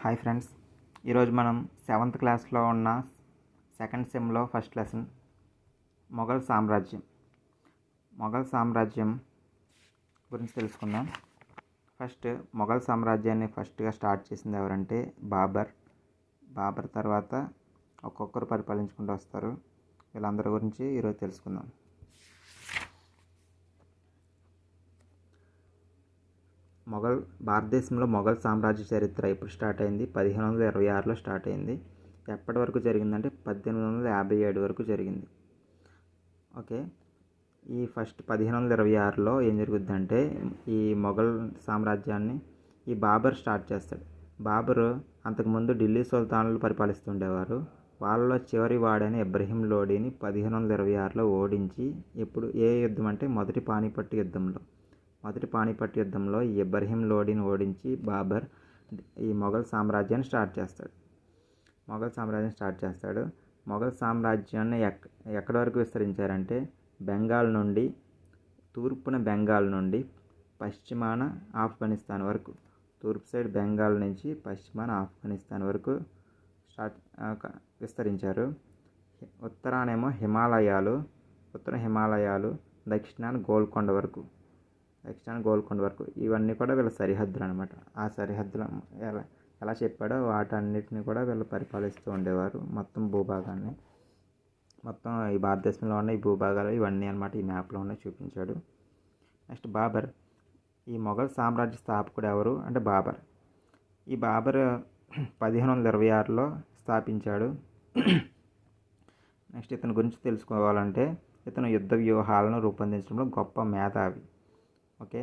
Hi friends, ఈరోజు మనం 7th క్లాస్లో ఉన్న సెకండ్ సెమ్లో ఫస్ట్ లెసన్ మొఘల్ సామ్రాజ్యం గురించి తెలుసుకుందాం. ఫస్ట్ మొఘల్ సామ్రాజ్యాన్ని ఫస్ట్గా స్టార్ట్ చేసింది ఎవరంటే బాబర్ తర్వాత ఒక్కొక్కరు పరిపాలించుకుంటూ వస్తారు. వీళ్ళందరి గురించి ఈరోజు తెలుసుకుందాం. భారతదేశంలో మొఘల్ సామ్రాజ్య చరిత్ర ఎప్పుడు స్టార్ట్ అయింది? 1526లో స్టార్ట్ అయింది. ఎప్పటి వరకు జరిగిందంటే 1857 వరకు జరిగింది. ఓకే, ఈ ఫస్ట్ 1526లో ఏం జరుగుద్దంటే ఈ మొఘల్ సామ్రాజ్యాన్ని ఈ బాబర్ స్టార్ట్ చేస్తాడు. బాబరు అంతకుముందు ఢిల్లీ సుల్తానులు పరిపాలిస్తుండేవారు. వాళ్ళలో చివరి వాడైన ఇబ్రహీం లోడీని 1526లో ఓడించి, ఇప్పుడు ఏ యుద్ధం అంటే మొదటి పానిపట్టు యుద్ధంలో ఈ ఇబ్రహీం లోడీని ఓడించి బాబర్ ఈ మొఘల్ సామ్రాజ్యాన్ని స్టార్ట్ చేస్తాడు. మొఘల్ సామ్రాజ్యాన్ని ఎక్కడి వరకు విస్తరించారంటే తూర్పున బెంగాల్ నుండి పశ్చిమాన ఆఫ్ఘనిస్తాన్ వరకు, తూర్పు సైడ్ బెంగాల్ నుంచి పశ్చిమాన ఆఫ్ఘనిస్తాన్ వరకు విస్తరించారు. ఉత్తరానేమో ఉత్తర హిమాలయాలు, దక్షిణాన గోల్కొండ వరకు ఇవన్నీ కూడా వీళ్ళ సరిహద్దులు అనమాట. ఆ సరిహద్దులు ఎలా చెప్పాడో వాటన్నిటిని కూడా వీళ్ళు పరిపాలిస్తూ ఉండేవారు. మొత్తం ఈ భారతదేశంలో ఉన్న ఈ భూభాగాలు ఇవన్నీ అనమాట ఈ మ్యాప్లో ఉన్నాయి చూపించాడు. నెక్స్ట్ బాబర్, ఈ మొఘల్ సామ్రాజ్య స్థాపకుడు ఎవరు అంటే బాబర్. ఈ బాబర్ 1526లో స్థాపించాడు. నెక్స్ట్ ఇతని గురించి తెలుసుకోవాలంటే ఇతను యుద్ధ వ్యూహాలను రూపొందించడంలో గొప్ప మేధావి. ఓకే,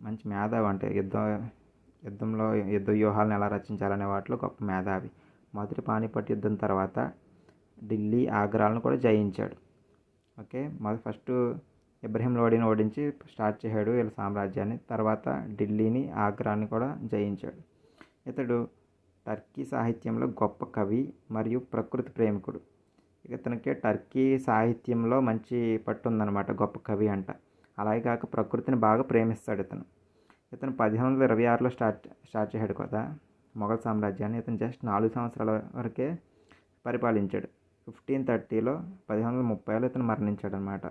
మంచి మేధావి అంటే యుద్ధంలో యుద్ధ వ్యూహాలను ఎలా రచించాలనే వాటిలో గొప్ప మేధావి. మొదటి పానిపట్టు యుద్ధం తర్వాత ఢిల్లీ, ఆగ్రాలను కూడా జయించాడు. ఓకే, ఫస్ట్ ఇబ్రహీం లోడీని ఓడించి స్టార్ట్ చేశాడు వీళ్ళ సామ్రాజ్యాన్ని. తర్వాత ఢిల్లీని, ఆగ్రాని కూడా జయించాడు. ఇతడు టర్కీ సాహిత్యంలో గొప్ప కవి మరియు ప్రకృతి ప్రేమికుడు. ఇతనికి టర్కీ సాహిత్యంలో మంచి పట్టు ఉందన్నమాట, గొప్ప కవి అంట. అలాగే కాక ప్రకృతిని బాగా ప్రేమిస్తాడు ఇతను. 1526లో స్టార్ట్ చేశాడు కదా మొఘల్ సామ్రాజ్యాన్ని. ఇతను జస్ట్ 4 సంవత్సరాల వరకే పరిపాలించాడు. 1530లో ఇతను మరణించాడు అనమాట.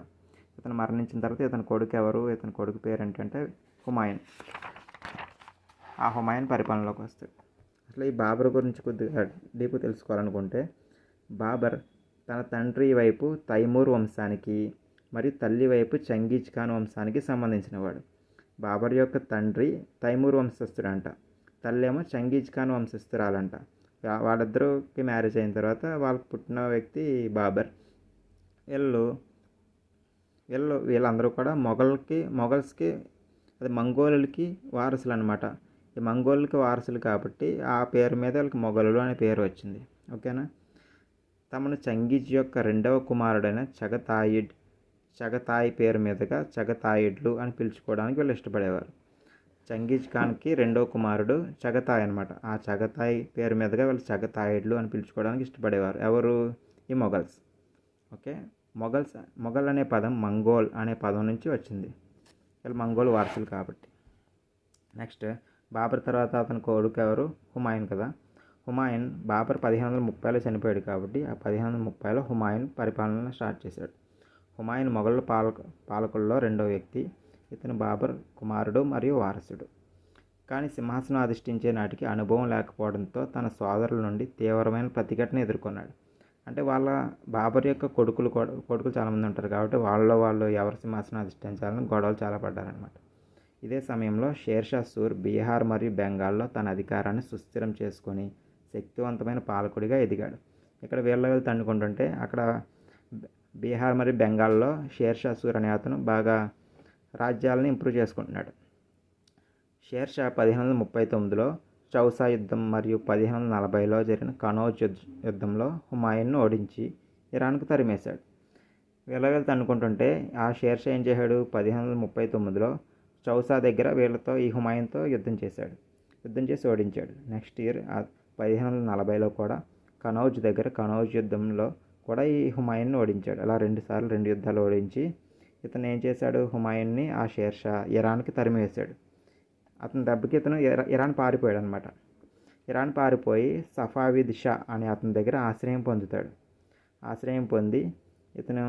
ఇతను మరణించిన తర్వాత ఇతని కొడుకు ఎవరు? ఇతని కొడుకు పేరు ఏంటంటే హుమాయూన్. ఆ హుమాయూన్ పరిపాలనలోకి వస్తాడు. అసలు ఈ బాబర్ గురించి కొద్దిగా డీప్ తెలుసుకోవాలనుకుంటే, బాబర్ తన తండ్రి వైపు తైమూర్ వంశానికి మరియు తల్లి వైపు చంగీజ్ ఖాన్ వంశానికి సంబంధించినవాడు. బాబర్ యొక్క తండ్రి తైమూర్ వంశస్థుడంట, తల్లి ఏమో చంగీజ్ ఖాన్ వంశస్థురాలంట. వాళ్ళిద్దరికి మ్యారేజ్ అయిన తర్వాత వాళ్ళకి పుట్టిన వ్యక్తి బాబర్. వీళ్ళందరూ కూడా మంగోలులకి వారసులు అనమాట. ఈ మంగోలులకి వారసులు కాబట్టి ఆ పేరు మీద వీళ్ళకి మొఘలులు అనే పేరు వచ్చింది. ఓకేనా. తమను చంగీజ్ యొక్క రెండవ కుమారుడైన చగతాయ్ పేరు మీదుగా చగతాయిడ్లు అని పిలుచుకోవడానికి వీళ్ళు ఇష్టపడేవారు. చంగీజ్ ఖాన్కి రెండవ కుమారుడు చగతాయ్ అనమాట. ఆ చగతాయ్ పేరు మీదుగా వీళ్ళు చగతాయిడ్లు అని పిలుచుకోవడానికి ఇష్టపడేవారు. ఎవరు? ఈ మొఘల్స్. ఓకే, మొఘల్ అనే పదం మంగోల్ అనే పదం నుంచి వచ్చింది. వీళ్ళు మంగోల్ వారసులు కాబట్టి. నెక్స్ట్ బాబర్ తర్వాత అతని కొడుకు ఎవరు? హుమాయూన్ కదా. హుమాయూన్ బాబర్ 1530లో చనిపోయాడు కాబట్టి ఆ 1530లో హుమాయూన్ పరిపాలన స్టార్ట్ చేశాడు. హుమాయూన్ మొఘల్ పాలకుల్లో రెండో వ్యక్తి. ఇతను బాబర్ కుమారుడు మరియు వారసుడు. కానీ సింహాసనం అధిష్ఠించే నాటికి అనుభవం లేకపోవడంతో తన సోదరుల నుండి తీవ్రమైన ప్రతిఘటన ఎదుర్కొన్నాడు. అంటే బాబర్ యొక్క కొడుకులు చాలామంది ఉంటారు కాబట్టి వాళ్ళు ఎవరు సింహాసనం అధిష్ఠించాలని గొడవలు చాలా పడ్డారనమాట. ఇదే సమయంలో షేర్షా సూర్ బీహార్ మరియు బెంగాల్లో తన అధికారాన్ని సుస్థిరం చేసుకొని శక్తివంతమైన పాలకుడిగా ఎదిగాడు. ఇక్కడ వీళ్ళు తండుకుంటుంటే అక్కడ బీహార్ మరియు బెంగాల్లో షేర్షా సూర్ అనే అతను బాగా రాజ్యాలను ఇంప్రూవ్ చేసుకుంటున్నాడు. షేర్షా 1539లో చౌసా యుద్ధం మరియు 1540లో జరిగిన కనౌజ్ యుద్ధంలో హుమాయూన్ను ఓడించి ఇరాన్కు తరిమేశాడు. వీళ్ళు తండుకుంటుంటే ఆ షేర్షా ఏం చేశాడు? 1539లో చౌసా దగ్గర ఈ హుమాయూన్తో యుద్ధం చేసి ఓడించాడు. నెక్స్ట్ ఇయర్ 1540లో కూడా కనౌజ్ యుద్ధంలో కూడా ఈ హుమాయూన్ని ఓడించాడు. అలా 2 యుద్ధాలు ఓడించి ఇతను ఏం చేశాడు? హుమాయూన్ని ఆ షేర్షా ఇరాన్కి తరిమివేశాడు. అతని దెబ్బకి ఇతను ఇరాన్ పారిపోయాడు అనమాట. ఇరాన్ పారిపోయి సఫావిద్ షా అనే అతని దగ్గర ఆశ్రయం పొందుతాడు. ఆశ్రయం పొంది ఇతను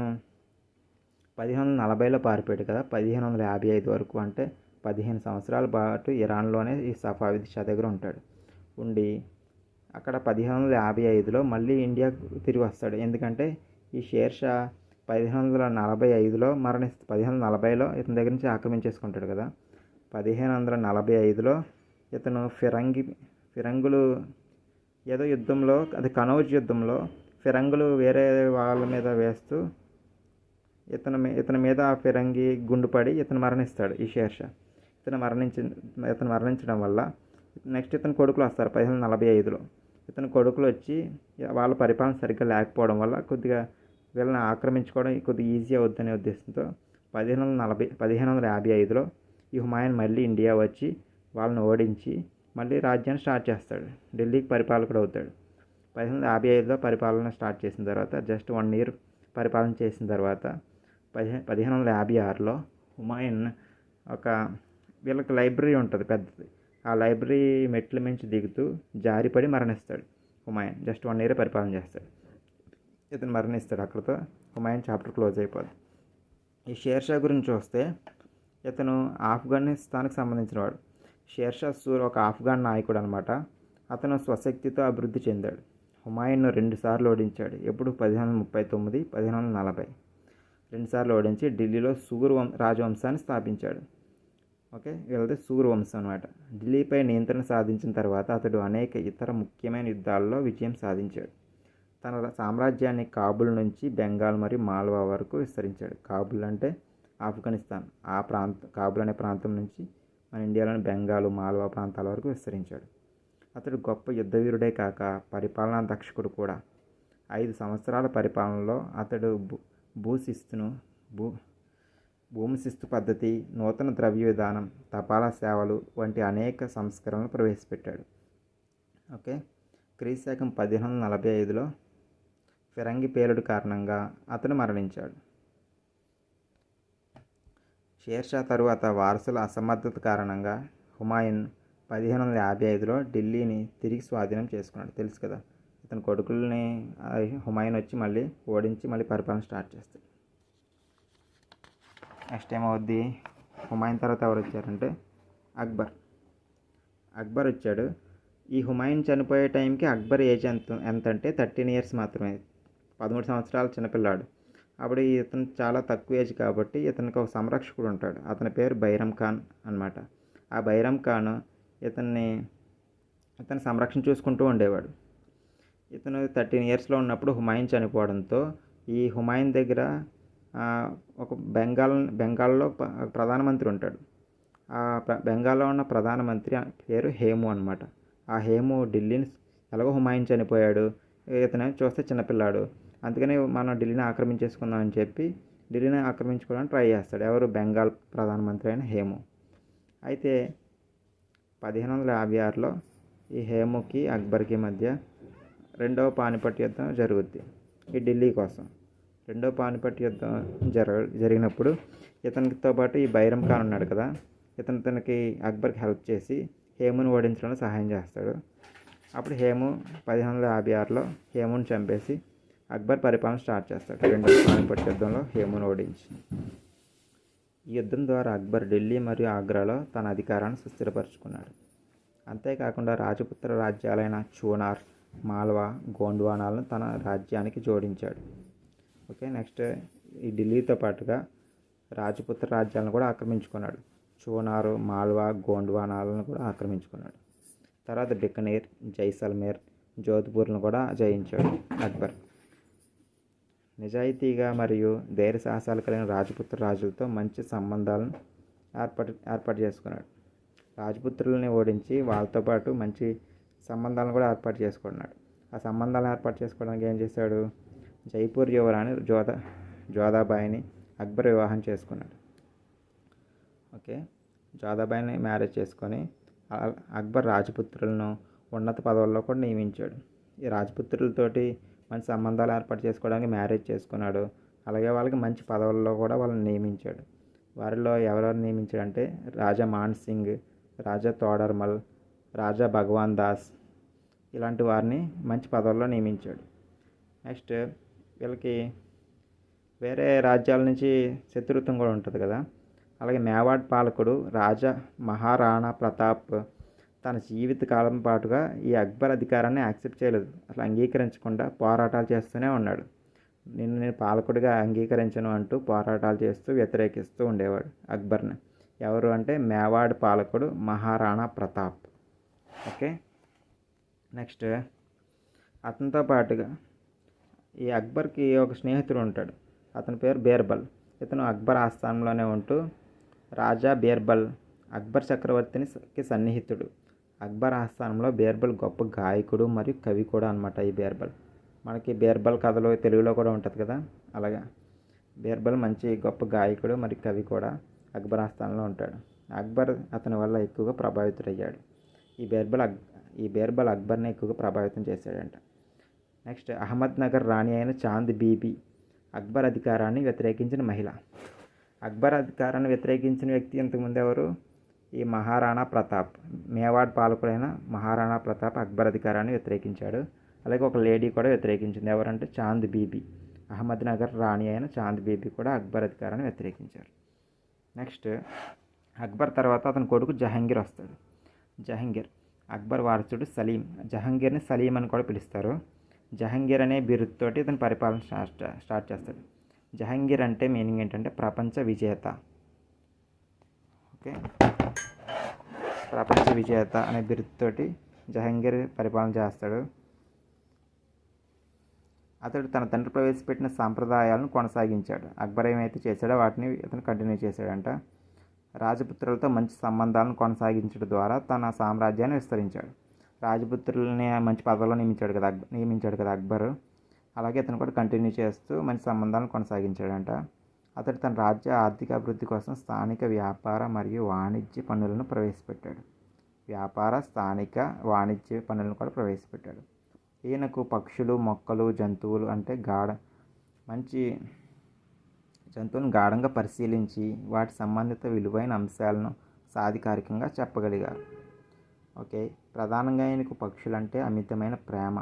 1540లో పారిపోయాడు కదా, 1555 వరకు అంటే 15 సంవత్సరాల పాటు ఇరాన్లోనే ఈ సఫావిద్ షా దగ్గర ఉంటాడు. ఉండి అక్కడ 1555లో మళ్ళీ ఇండియాకు తిరిగి వస్తాడు. ఎందుకంటే ఈ షేర్ షా 1545లో 1540లో ఇతని దగ్గర నుంచి ఆక్రమించేసుకుంటాడు కదా. 1545లో ఇతను ఫిరంగులు ఏదో యుద్ధంలో, అది కనౌజ్ యుద్ధంలో ఫిరంగులు వేరే వాళ్ళ మీద వేస్తూ ఇతని మీద ఆ ఫిరంగి గుండుపడి ఇతను మరణిస్తాడు. ఈ షేర్ షా ఇతను మరణించడం వల్ల నెక్స్ట్ ఇతని కొడుకులు వస్తారు 1545లో. ఇతని కొడుకులు వచ్చి వాళ్ళ పరిపాలన సరిగ్గా లేకపోవడం వల్ల కొద్దిగా వీళ్ళని ఆక్రమించుకోవడం కొద్దిగా ఈజీ అవుద్దనే ఉద్దేశంతో 1555లో ఈ హుమాయూన్ మళ్ళీ ఇండియా వచ్చి వాళ్ళని ఓడించి మళ్ళీ రాజ్యాన్ని స్టార్ట్ చేస్తాడు. ఢిల్లీకి పరిపాలకుడు అవుతాడు. 1555లో పరిపాలన స్టార్ట్ చేసిన తర్వాత జస్ట్ 1 year పరిపాలన చేసిన తర్వాత 1556లో హుమాయూన్ వీళ్ళకి లైబ్రరీ ఉంటుంది పెద్దది. ఆ లైబ్రరీ మెట్ల మించి దిగుతూ జారిపడి మరణిస్తాడు. హుమాయూన్ జస్ట్ 1 year పరిపాలన చేస్తాడు. ఇతను మరణిస్తాడు. అక్కడితో హుమాయూన్ చాప్టర్ క్లోజ్ అయిపోద్ది. ఈ షేర్ షా గురించి చూస్తే ఇతను ఆఫ్ఘనిస్తాన్కి సంబంధించిన వాడు. షేర్ షా సూర్ ఒక ఆఫ్ఘన్ నాయకుడు అనమాట. అతను స్వశక్తితో అభివృద్ధి చెందాడు. హుమాయూన్ను 2 సార్లు ఓడించాడు. ఎప్పుడు 1539, 1540 2 సార్లు ఓడించి ఢిల్లీలో సూర్ రాజవంశాన్ని స్థాపించాడు. ఓకే, వీళ్ళది సూర్ వంశం అనమాట. ఢిల్లీపై నియంత్రణ సాధించిన తర్వాత అతడు అనేక ఇతర ముఖ్యమైన యుద్ధాల్లో విజయం సాధించాడు. తన సామ్రాజ్యాన్ని కాబుల్ నుంచి బెంగాల్ మరియు మాల్వా వరకు విస్తరించాడు. కాబుల్ అంటే ఆఫ్ఘనిస్తాన్, కాబుల్ అనే ప్రాంతం నుంచి మన ఇండియాలోని బెంగాల్, మాల్వా ప్రాంతాల వరకు విస్తరించాడు. అతడు గొప్ప యుద్ధవీరుడే కాక పరిపాలనా దక్షకుడు కూడా. 5 సంవత్సరాల పరిపాలనలో అతడు భూమి శిస్తు పద్ధతి, నూతన ద్రవ్య విధానం, తపాలా సేవలు వంటి అనేక సంస్కరణలు ప్రవేశపెట్టాడు. ఓకే, క్రీశాకం 1545లో ఫిరంగి పేలుడు కారణంగా అతను మరణించాడు. షేర్ షా తరువాత వారసుల అసమర్థత కారణంగా హుమాయూన్ 1555లో ఢిల్లీని తిరిగి స్వాధీనం చేసుకున్నాడు. తెలుసు కదా, ఇతని కొడుకుల్ని హుమాయూన్ వచ్చి మళ్ళీ ఓడించి మళ్ళీ పరిపాలన స్టార్ట్ చేస్తాడు. నెక్స్ట్ ఏమవుద్ది, హుమాయూన్ తర్వాత ఎవరు వచ్చారంటే అక్బర్ వచ్చాడు. ఈ హుమాయూన్ చనిపోయే టైంకి అక్బర్ ఏజ్ ఎంత అంటే 13 years మాత్రమే, 13 సంవత్సరాల చిన్నపిల్లాడు. అప్పుడు ఇతను చాలా తక్కువ ఏజ్ కాబట్టి ఇతనికి ఒక సంరక్షకుడు ఉంటాడు. అతని పేరు బైరం ఖాన్ అనమాట. ఆ బైరం ఖాన్ ఇతని సంరక్షణ చూసుకుంటూ ఉండేవాడు. ఇతను 13 yearsలో ఉన్నప్పుడు హుమాయూన్ చనిపోవడంతో ఈ హుమాయూన్ దగ్గర ఒక బెంగాల్లో ప్రధానమంత్రి ఉంటాడు. ఆ బెంగాల్లో ఉన్న ప్రధానమంత్రి పేరు హేము అనమాట. ఆ హేము ఢిల్లీని ఎలాగో హుమాయూన్ చనిపోయాడు, ఇతను చూస్తే చిన్నపిల్లాడు, అందుకని మనం ఢిల్లీని ఆక్రమించేసుకుందామని చెప్పి ఢిల్లీని ఆక్రమించుకోవడానికి ట్రై చేస్తాడు. ఎవరు? బెంగాల్ ప్రధానమంత్రి అయిన హేము. అయితే 1556లో ఈ హేముకి అక్బర్కి మధ్య 2వ పానిపట్ యుద్ధం జరుగుద్ది. ఈ ఢిల్లీ కోసం 2వ పానిపట్ యుద్ధం జరిగినప్పుడు ఇతనితో పాటు ఈ బైరం ఖాన్ ఉన్నాడు కదా, ఇతనికి అక్బర్కి హెల్ప్ చేసి హేముని ఓడించడంలో సహాయం చేస్తాడు. అప్పుడు హేము 1556లో హేముని చంపేసి అక్బర్ పరిపాలన స్టార్ట్ చేస్తాడు. 2వ పానిపట్ యుద్ధంలో హేముని ఓడించి. ఈ యుద్ధం ద్వారా అక్బర్ ఢిల్లీ మరియు ఆగ్రాలో తన అధికారాన్ని సుస్థిరపరచుకున్నాడు. అంతేకాకుండా రాజపుత్ర రాజ్యాలైన చూనార్, మాల్వా, గోండ్వానాలను తన రాజ్యానికి జోడించాడు. ఓకే, నెక్స్ట్ ఈ ఢిల్లీతో పాటుగా రాజపుత్ర రాజ్యాలను కూడా ఆక్రమించుకున్నాడు. చూనారు, మాల్వా, గోండ్వానాలను కూడా ఆక్రమించుకున్నాడు. తర్వాత బికనేర్, జైసల్మేర్, జోధ్పూర్లను కూడా జయించాడు అక్బర్. నిజాయితీగా మరియు ధైర్య సాహసాలు కలిగిన రాజపుత్ర రాజులతో మంచి సంబంధాలను ఏర్పాటు చేసుకున్నాడు. రాజపుత్రులని ఓడించి వాళ్ళతో పాటు మంచి సంబంధాలను కూడా ఏర్పాటు చేసుకున్నాడు. ఆ సంబంధాలను ఏర్పాటు చేసుకోవడానికి ఏం చేశాడు? జైపూర్ యువరాణి జోధాబాయిని అక్బర్ వివాహం చేసుకున్నాడు. ఓకే, జోధాబాయిని మ్యారేజ్ చేసుకొని అక్బర్ రాజపుత్రులను ఉన్నత పదవుల్లో కూడా నియమించాడు. ఈ రాజపుత్రులతోటి మంచి సంబంధాలు ఏర్పాటు చేసుకోవడానికి మ్యారేజ్ చేసుకున్నాడు. అలాగే వాళ్ళకి మంచి పదవుల్లో కూడా వాళ్ళని నియమించాడు. వారిలో ఎవరెవరు నియమించాడంటే రాజా మాన్ సింగ్, రాజా తోడర్మల్, రాజా భగవాన్ దాస్, ఇలాంటి వారిని మంచి పదవుల్లో నియమించాడు. నెక్స్ట్ వీళ్ళకి వేరే రాజ్యాల నుంచి శత్రుత్వం కూడా ఉంటుంది కదా. అలాగే మేవాడ్ పాలకుడు రాజా మహారాణా ప్రతాప్ తన జీవిత కాలం పాటుగా ఈ అక్బర్ అధికారాన్ని యాక్సెప్ట్ చేయలేదు. అసలు అంగీకరించకుండా పోరాటాలు చేస్తూనే ఉన్నాడు. నేను పాలకుడిగా అంగీకరించను అంటూ పోరాటాలు చేస్తూ వ్యతిరేకిస్తూ ఉండేవాడు అక్బర్ని. ఎవరు అంటే మేవాడ్ పాలకుడు మహారాణా ప్రతాప్. ఓకే. నెక్స్ట్ అతనితో పాటుగా ఈ అక్బర్కి ఒక స్నేహితుడు ఉంటాడు. అతని పేరు బీర్బల్. ఇతను అక్బర్ ఆస్థానంలోనే ఉంటూ రాజా బీర్బల్ అక్బర్ చక్రవర్తికి సన్నిహితుడు. అక్బర్ ఆస్థానంలో బీర్బల్ గొప్ప గాయకుడు మరియు కవి కూడా అనమాట. ఈ బీర్బల్ మనకి బీర్బల్ కథలు తెలుగులో కూడా ఉంటుంది కదా, అలాగా బీర్బల్ మంచి గొప్ప గాయకుడు మరియు కవి కూడా అక్బర్ ఆస్థానంలో ఉంటాడు. అక్బర్ అతని వల్ల ఎక్కువగా ప్రభావితుడయ్యాడు. ఈ బీర్బల్ అక్బర్ని ఎక్కువగా ప్రభావితం చేశాడంట. నెక్స్ట్ అహ్మద్ నగర్ రాణి అయిన చాంద్ బీబీ అక్బర్ అధికారాన్ని వ్యతిరేకించిన మహిళ. అక్బర్ అధికారాన్ని వ్యతిరేకించిన వ్యక్తి ఇంతకుముందు ఎవరు? ఈ మహారాణా ప్రతాప్. మేవాడ్ పాలకుడైన మహారాణా ప్రతాప్ అక్బర్ అధికారాన్ని వ్యతిరేకించాడు. అలాగే ఒక లేడీ కూడా వ్యతిరేకించింది. ఎవరంటే చాంద్ బీబీ. అహ్మద్ నగర్ రాణి అయిన చాంద్ బీబీ కూడా అక్బర్ అధికారాన్ని వ్యతిరేకించారు. నెక్స్ట్ అక్బర్ తర్వాత అతని కొడుకు జహంగీర్ వస్తాడు. జహంగీర్ అక్బర్ వారసుడు సలీం. జహంగీర్ని సలీం అని కూడా పిలుస్తారు. జహంగీర్ అనే బిరుదుతోటి ఇతని పరిపాలన స్టార్ట్ చేస్తాడు. జహంగీర్ అంటే మీనింగ్ ఏంటంటే ప్రపంచ విజేత. ఓకే, ప్రపంచ విజేత అనే బిరుదుతోటి జహంగీర్ పరిపాలన చేస్తాడు. అతడు తన తండ్రి ప్రవేశపెట్టిన సాంప్రదాయాలను కొనసాగించాడు. అక్బర్ ఏమైతే చేశాడో వాటిని ఇతను కంటిన్యూ చేశాడంట. రాజపుత్రులతో మంచి సంబంధాలను కొనసాగించడం ద్వారా తన సామ్రాజ్యాన్ని విస్తరించాడు. రాజపుత్రులని మంచి పదవిలో నియమించాడు కదా అక్బర్. అలాగే ఇతను కూడా కంటిన్యూ చేస్తూ మంచి సంబంధాలను కొనసాగించాడంట. అతడు తన రాజ్య ఆర్థిక అభివృద్ధి కోసం స్థానిక వ్యాపార మరియు వాణిజ్య పన్నులను ప్రవేశపెట్టాడు. వాణిజ్య పన్నులను కూడా ప్రవేశపెట్టాడు. ఈయనకు పక్షులు, మొక్కలు, జంతువులు అంటే మంచి జంతువులను గాఢంగా పరిశీలించి వాటి సంబంధిత విలువైన అంశాలను సాధికారికంగా చెప్పగలిగారు. ఓకే, ప్రధానంగా ఆయనకు పక్షులంటే అమితమైన ప్రేమ.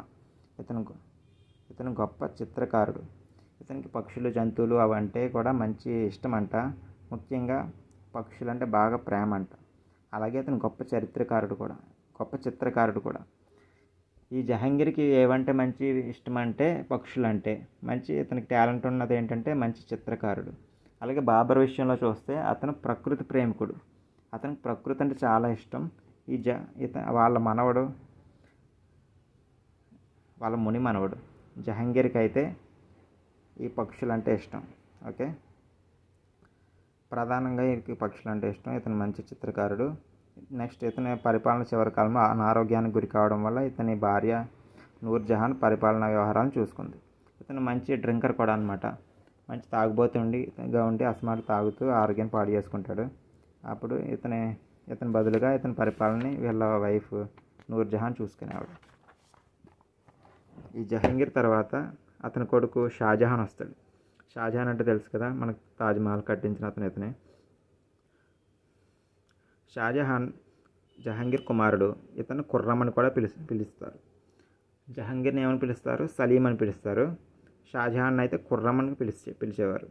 ఇతను గొప్ప చిత్రకారుడు. ఇతనికి పక్షులు, జంతువులు అవంటే కూడా మంచి ఇష్టం అంట. ముఖ్యంగా పక్షులంటే బాగా ప్రేమ అంట. అలాగే ఇతను గొప్ప చిత్రకారుడు కూడా. ఈ జహంగీర్కి ఏవంటే మంచి ఇష్టం అంటే పక్షులంటే మంచి. ఇతనికి టాలెంట్ ఉన్నది ఏంటంటే మంచి చిత్రకారుడు. అలాగే బాబర్ విషయంలో చూస్తే అతను ప్రకృతి ప్రేమికుడు. అతనికి ప్రకృతి అంటే చాలా ఇష్టం. వాళ్ళ ముని మనవడు జహంగీర్కి అయితే ఈ పక్షులంటే ఇష్టం. ఓకే, ప్రధానంగా ఈ పక్షులంటే ఇష్టం. ఇతను మంచి చిత్రకారుడు. నెక్స్ట్ ఇతని పరిపాలన చివరి కాలంలో అనారోగ్యానికి గురి కావడం వల్ల ఇతని భార్య నూర్జహాన్ పరిపాలనా వ్యవహారాలను చూసుకుంది. ఇతను మంచి డ్రింకర్ కూడా అనమాట. మంచి తాగుబోతుగా ఉండి అస్మాటు తాగుతూ ఆరోగ్యాన్ని పాడు చేసుకుంటాడు. అప్పుడు ఇతని బదులుగా ఇతని పరిపాలనని వీళ్ళ వైఫ్ నూర్జహాన్ చూసుకునేవాడు. ఈ జహంగీర్ తర్వాత అతని కొడుకు షాజహాన్ వస్తాడు. షాజహాన్ అంటే తెలుసు కదా, మనకు తాజ్మహల్ కట్టించిన ఇతనే. షాజహాన్ జహంగీర్ కుమారుడు. ఇతను ఖుర్రం అని కూడా పిలుస్తారు. జహంగీర్ని ఏమని పిలుస్తారు? సలీం అని పిలుస్తారు. షాజహాన్ అయితే ఖుర్రం అని పిలిచేవారు.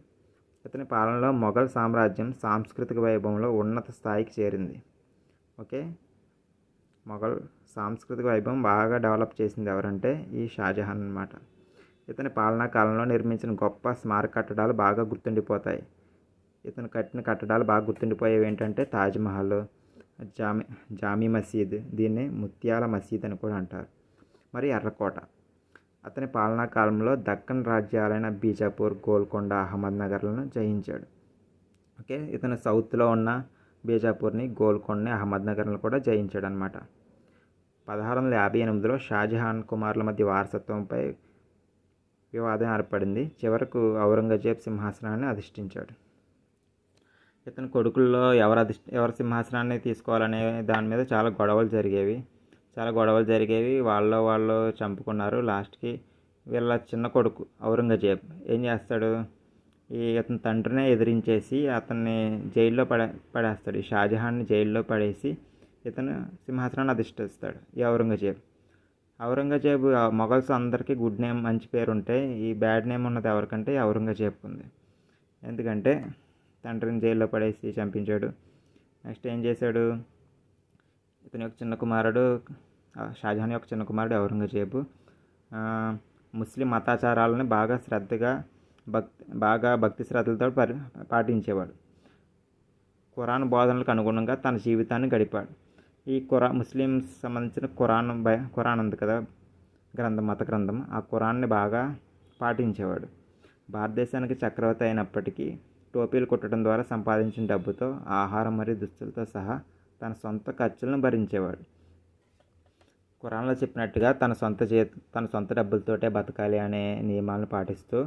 ఇతని పాలనలో మొఘల్ సామ్రాజ్యం సాంస్కృతిక వైభవంలో ఉన్నత స్థాయికి చేరింది. ఓకే, మొఘల్ సాంస్కృతిక వైభవం బాగా డెవలప్ చేసింది ఎవరంటే ఈ షాజహాన్ అన్నమాట. ఇతని పాలనా కాలంలో నిర్మించిన గొప్ప స్మారక కట్టడాలు బాగా గుర్తుండిపోతాయి. ఇతను కట్టిన కట్టడాలు బాగా గుర్తుండిపోయేవి ఏంటంటే తాజ్మహల్, జామీ మసీద్, దీన్ని ముత్యాల మసీద్ అని కూడా అంటారు, మరి ఎర్రకోట. అతని పాలనా కాలంలో దక్కన్ రాజ్యాలైన బీజాపూర్, గోల్కొండ, అహ్మద్ నగర్లను జయించాడు. ఓకే, ఇతను సౌత్లో ఉన్న బీజాపూర్ని, గోల్కొండని, అహ్మద్ నగర్లను కూడా జయించాడు అనమాట. 1658లో షాజహాన్ కుమారుల మధ్య వారసత్వంపై వివాదం ఏర్పడింది. చివరకు ఔరంగజేబ్ సింహాసనాన్ని అధిష్ఠించాడు. ఇతని కొడుకుల్లో ఎవరు సింహాసనాన్ని తీసుకోవాలనే దాని మీద చాలా గొడవలు జరిగేవి. వాళ్ళు చంపుకున్నారు. లాస్ట్కి వీళ్ళ చిన్న కొడుకు ఔరంగజేబ్ ఏం చేస్తాడు? ఇతని తండ్రినే ఎదిరించేసి అతన్ని జైల్లో పడేస్తాడు. ఈ షాజహాన్ని జైల్లో పడేసి ఇతను సింహాసనాన్ని అధిష్ఠిస్తాడు ఈ ఔరంగజేబ్. ఔరంగజేబు మొఘల్స్ అందరికీ గుడ్ నేమ్ మంచి పేరు ఉంటే ఈ బ్యాడ్ నేమ్ ఉన్నది ఎవరికంటే ఔరంగజేబు ఉంది. ఎందుకంటే తండ్రిని జైల్లో పడేసి చంపించాడు. నెక్స్ట్ ఏం చేశాడు, ఇతని యొక్క చిన్న కుమారుడు షాజహాన్ యొక్క చిన్న కుమారుడు ఔరంగజేబు ముస్లిం మతాచారాలను బాగా భక్తి శ్రద్ధలతో పాటించేవాడు. ఖురాన్ బోధనలకు అనుగుణంగా తన జీవితాన్ని గడిపాడు. ఈ ముస్లిమ్స్ సంబంధించిన ఖురాన్ ఉంది కదా గ్రంథం, మత గ్రంథం, ఆ ఖురాన్ని బాగా పాటించేవాడు. భారతదేశానికి చక్రవర్తి అయినప్పటికీ టోపీలు కుట్టడం ద్వారా సంపాదించిన డబ్బుతో ఆహారం మరియు దుస్తులతో సహా తన సొంత ఖర్చులను భరించేవాడు. ఖురాన్లో చెప్పినట్టుగా తన సొంత డబ్బులతోటే బతకాలి అనే నియమాలను పాటిస్తూ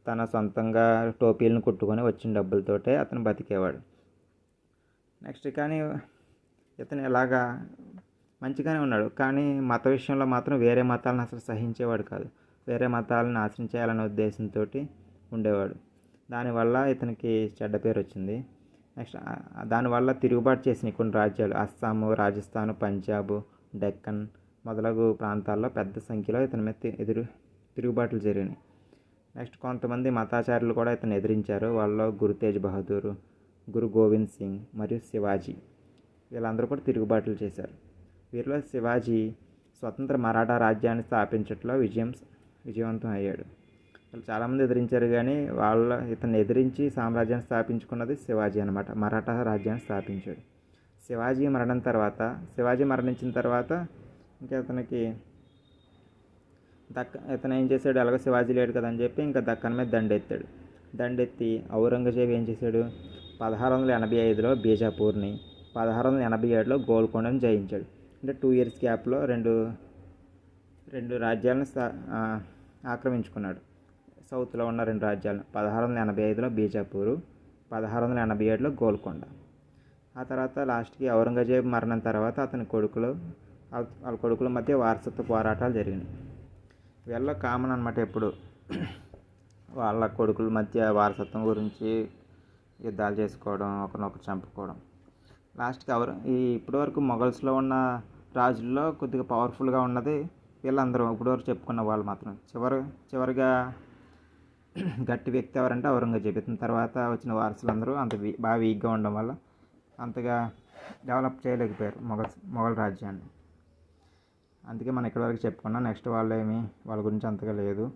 తన సొంతంగా టోపీలను కుట్టుకొని వచ్చిన డబ్బులతోటే అతను బతికేవాడు. నెక్స్ట్ కానీ ఇతను ఇలాగా మంచిగానే ఉన్నాడు, కానీ మత విషయంలో మాత్రం వేరే మతాలను అసలు సహించేవాడు కాదు. వేరే మతాలను నాశనం చేయాలనే ఉద్దేశంతో ఉండేవాడు. దానివల్ల ఇతనికి చెడ్డ పేరు వచ్చింది. నెక్స్ట్ దానివల్ల తిరుగుబాటు చేసిన కొన్ని రాజ్యాలు అస్సాము, రాజస్థాన్, పంజాబ్, డెక్కన్ మొదలగు ప్రాంతాల్లో పెద్ద సంఖ్యలో ఇతని మీద తిరుగుబాట్లు జరిగినాయి. నెక్స్ట్ కొంతమంది మతాచారులు కూడా ఇతను ఎదిరించారు. వాళ్ళలో గురు తేజ్ బహదూర్, గురు గోవింద్ సింగ్ మరియు శివాజీ వీళ్ళందరూ కూడా తిరుగుబాట్లు చేశారు. వీరిలో శివాజీ స్వతంత్ర మరాఠా రాజ్యాన్ని స్థాపించడంలో విజయవంతం అయ్యాడు. వాళ్ళు చాలామంది ఎదిరించారు, కానీ ఇతన్ని ఎదిరించి సామ్రాజ్యాన్ని స్థాపించుకున్నది శివాజీ అనమాట. మరాఠా రాజ్యాన్ని స్థాపించాడు. శివాజీ మరణించిన తర్వాత ఇంకా ఇతను ఏం చేశాడు, ఎలాగో శివాజీ లేడు కదా అని చెప్పి ఇంకా దక్కన్ మీద దండెత్తి ఔరంగజేబు ఏం చేశాడు, 1685లో బీజాపూర్ని, 1687లో గోల్కొండను జయించాడు. అంటే 2 years గ్యాప్లో రెండు రాజ్యాలను ఆక్రమించుకున్నాడు. సౌత్లో ఉన్న 2 రాజ్యాలను 1685లో బీజాపూరు, 1687లో గోల్కొండ. ఆ తర్వాత లాస్ట్కి ఔరంగజేబు మరణం తర్వాత వాళ్ళ కొడుకుల మధ్య వారసత్వ పోరాటాలు జరిగినాయి. వీళ్ళ కామన్ అనమాట, ఎప్పుడు వాళ్ళ కొడుకుల మధ్య వారసత్వం గురించి యుద్ధాలు చేసుకోవడం, ఒకరినొకరు చంపుకోవడం. లాస్ట్కి ఇప్పటివరకు మొఘల్స్లో ఉన్న రాజుల్లో కొద్దిగా పవర్ఫుల్గా ఉన్నది వీళ్ళందరూ. ఇప్పటివరకు చెప్పుకున్న వాళ్ళు మాత్రం చివరిగా గట్టి వ్యక్తి ఎవరంటే ఔరంగజేబు. ఇతని తర్వాత వచ్చిన వారసులందరూ బాగా వీక్గా ఉండడం వల్ల అంతగా డెవలప్ చేయలేకపోయారు మొఘల్ రాజ్యాన్ని. అందుకే మనం ఇక్కడి వరకు చెప్పుకున్నాం. నెక్స్ట్ వాళ్ళ గురించి అంతగా లేదు.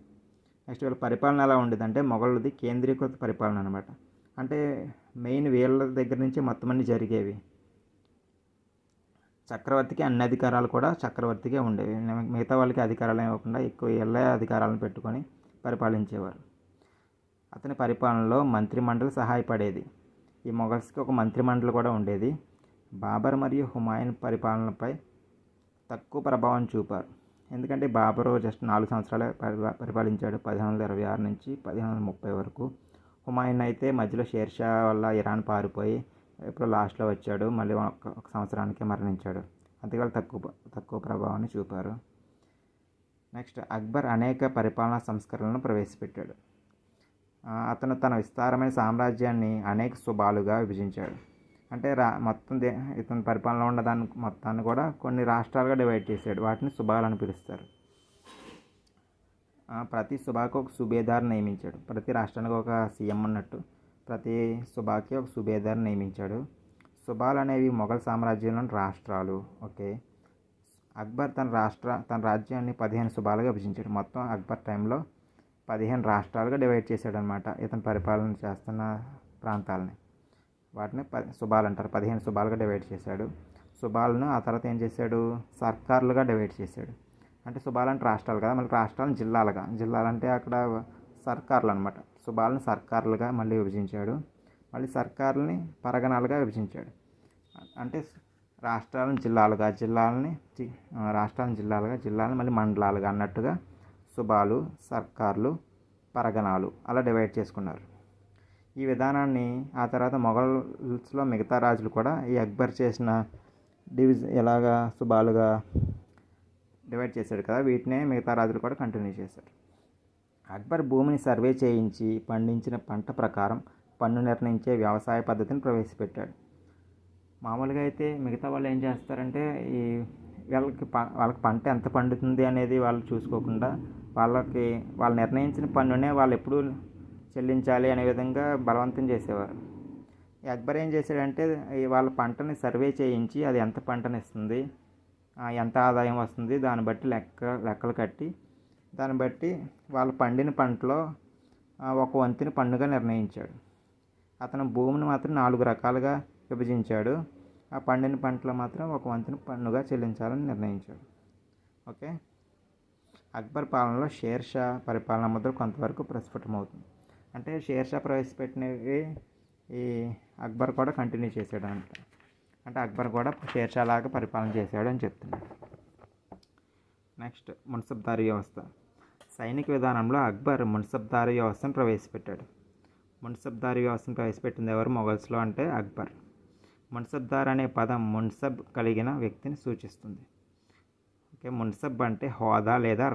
నెక్స్ట్ వీళ్ళ పరిపాలన ఎలా ఉండేదంటే మొఘలుది కేంద్రీకృత పరిపాలన అనమాట. అంటే మెయిన్ వీళ్ళ దగ్గర నుంచి మొత్తం అన్ని జరిగేవి. చక్రవర్తికి అన్ని అధికారాలు కూడా చక్రవర్తికే ఉండేవి. మిగతా వాళ్ళకి అధికారాలు ఇవ్వకుండా ఎక్కువ వీళ్ళే అధికారాలను పెట్టుకొని పరిపాలించేవారు. అతని పరిపాలనలో మంత్రిమండలి సహాయపడేది. ఈ మొఘల్స్కి ఒక మంత్రిమండలి కూడా ఉండేది. బాబర్ మరియు హుమాయూన్ పరిపాలనపై తక్కువ ప్రభావం చూపారు. ఎందుకంటే బాబరు జస్ట్ 4 సంవత్సరాలే పరిపాలించాడు, 1526 నుంచి 1530 వరకు. హుమాయూన్ అయితే మధ్యలో షేర్షా వల్ల ఇరాన్ పారిపోయి ఇప్పుడు లాస్ట్లో వచ్చాడు, మళ్ళీ ఒక సంవత్సరానికే మరణించాడు. అందువల్ల తక్కువ ప్రభావాన్ని చూపారు. నెక్స్ట్ అక్బర్ అనేక పరిపాలనా సంస్కరణలను ప్రవేశపెట్టాడు. అతను తన విస్తారమైన సామ్రాజ్యాన్ని అనేక సుబాలుగా విభజించాడు. అంటే మొత్తం ఇతని పరిపాలనలో ఉన్న దాన్ని మొత్తాన్ని కూడా కొన్ని రాష్ట్రాలుగా డివైడ్ చేశాడు. వాటిని సుబాలు అని పిలుస్తారు. ప్రతి సుబాకు ఒక సుబేదార్ నియమించాడు. ప్రతి రాష్ట్రానికి ఒక సీఎం అన్నట్టు ప్రతి సుబాకి ఒక సుబేదార్ నియమించాడు. సుబాలు అనేవి మొఘల్ సామ్రాజ్యంలోని రాష్ట్రాలు. ఓకే, అక్బర్ తన రాజ్యాన్ని 15 సుబాలుగా విభజించాడు. మొత్తం అక్బర్ టైంలో 15 రాష్ట్రాలుగా డివైడ్ చేశాడు అనమాట. ఇతను పరిపాలన చేస్తున్న ప్రాంతాలని వాటిని సుబాలు అంటారు. 15 సుబాలుగా డివైడ్ చేశాడు. సుబాలను ఆ తర్వాత ఏం చేశాడు, సర్కార్లుగా డివైడ్ చేశాడు. అంటే సుబాలు అంటే రాష్ట్రాలు కదా, మళ్ళీ రాష్ట్రాలను జిల్లాలంటే అక్కడ సర్కార్లు అనమాట. సుబాలను సర్కార్లుగా మళ్ళీ విభజించాడు. మళ్ళీ సర్కార్లని పరగణాలుగా విభజించాడు. అంటే రాష్ట్రాలను జిల్లాలని మళ్ళీ మండలాలుగా అన్నట్టుగా సుబాలు, సర్కార్లు, పరగణాలు అలా డివైడ్ చేసుకున్నారు. ఈ విధానాన్ని ఆ తర్వాత మొఘల్స్లో మిగతా రాజులు కూడా ఈ అక్బర్ చేసిన ఎలాగా సుబాలుగా డివైడ్ చేశాడు కదా, వీటినే మిగతా రాజులు కూడా కంటిన్యూ చేశారు. అక్బర్ భూమిని సర్వే చేయించి పండించిన పంట ప్రకారం పన్ను నిర్ణయించే వ్యవసాయ పద్ధతిని ప్రవేశపెట్టాడు. మామూలుగా అయితే మిగతా వాళ్ళు ఏం చేస్తారంటే వాళ్ళకి పంట ఎంత పండుతుంది అనేది వాళ్ళు చూసుకోకుండా వాళ్ళు నిర్ణయించిన పన్నునే వాళ్ళు ఎప్పుడు చెల్లించాలి అనే విధంగా బలవంతం చేసేవారు. ఈ అక్బర్ ఏం చేశాడంటే వాళ్ళ పంటని సర్వే చేయించి అది ఎంత పంటనిస్తుంది, ఎంత ఆదాయం వస్తుంది దాన్ని బట్టి లెక్కలు కట్టి దాన్ని బట్టి వాళ్ళు పండిన పంటలో ఒక వంతుని పన్నుగా నిర్ణయించాడు. అతను భూమిని మాత్రం 4 రకాలుగా విభజించాడు. ఆ పండిన పంటలో మాత్రం ఒక వంతుని పన్నుగా చెల్లించాలని నిర్ణయించాడు. ఓకే, అక్బర్ పాలనలో షేర్షా పరిపాలన ముద్ర కొంతవరకు ప్రస్ఫుటమవుతుంది. అంటే షేర్షా ప్రవేశపెట్టినవి ఈ అక్బర్ కూడా కంటిన్యూ చేశాడు అంటే అక్బర్ కూడా షేర్షా లాగా పరిపాలన చేశాడు అని చెప్తున్నాడు. నెక్స్ట్, మున్సబ్దారీ వ్యవస్థ. సైనిక విధానంలో అక్బర్ మున్సబ్దారీ వ్యవస్థను ప్రవేశపెట్టాడు. మున్సబ్దారీ వ్యవస్థను ప్రవేశపెట్టింది ఎవరు మొఘల్స్లో అంటే అక్బర్. మున్సబ్దార్ అనే పదం మున్సబ్ కలిగిన వ్యక్తిని సూచిస్తుంది. ఓకే, మున్సబ్ అంటే హోదా లేదా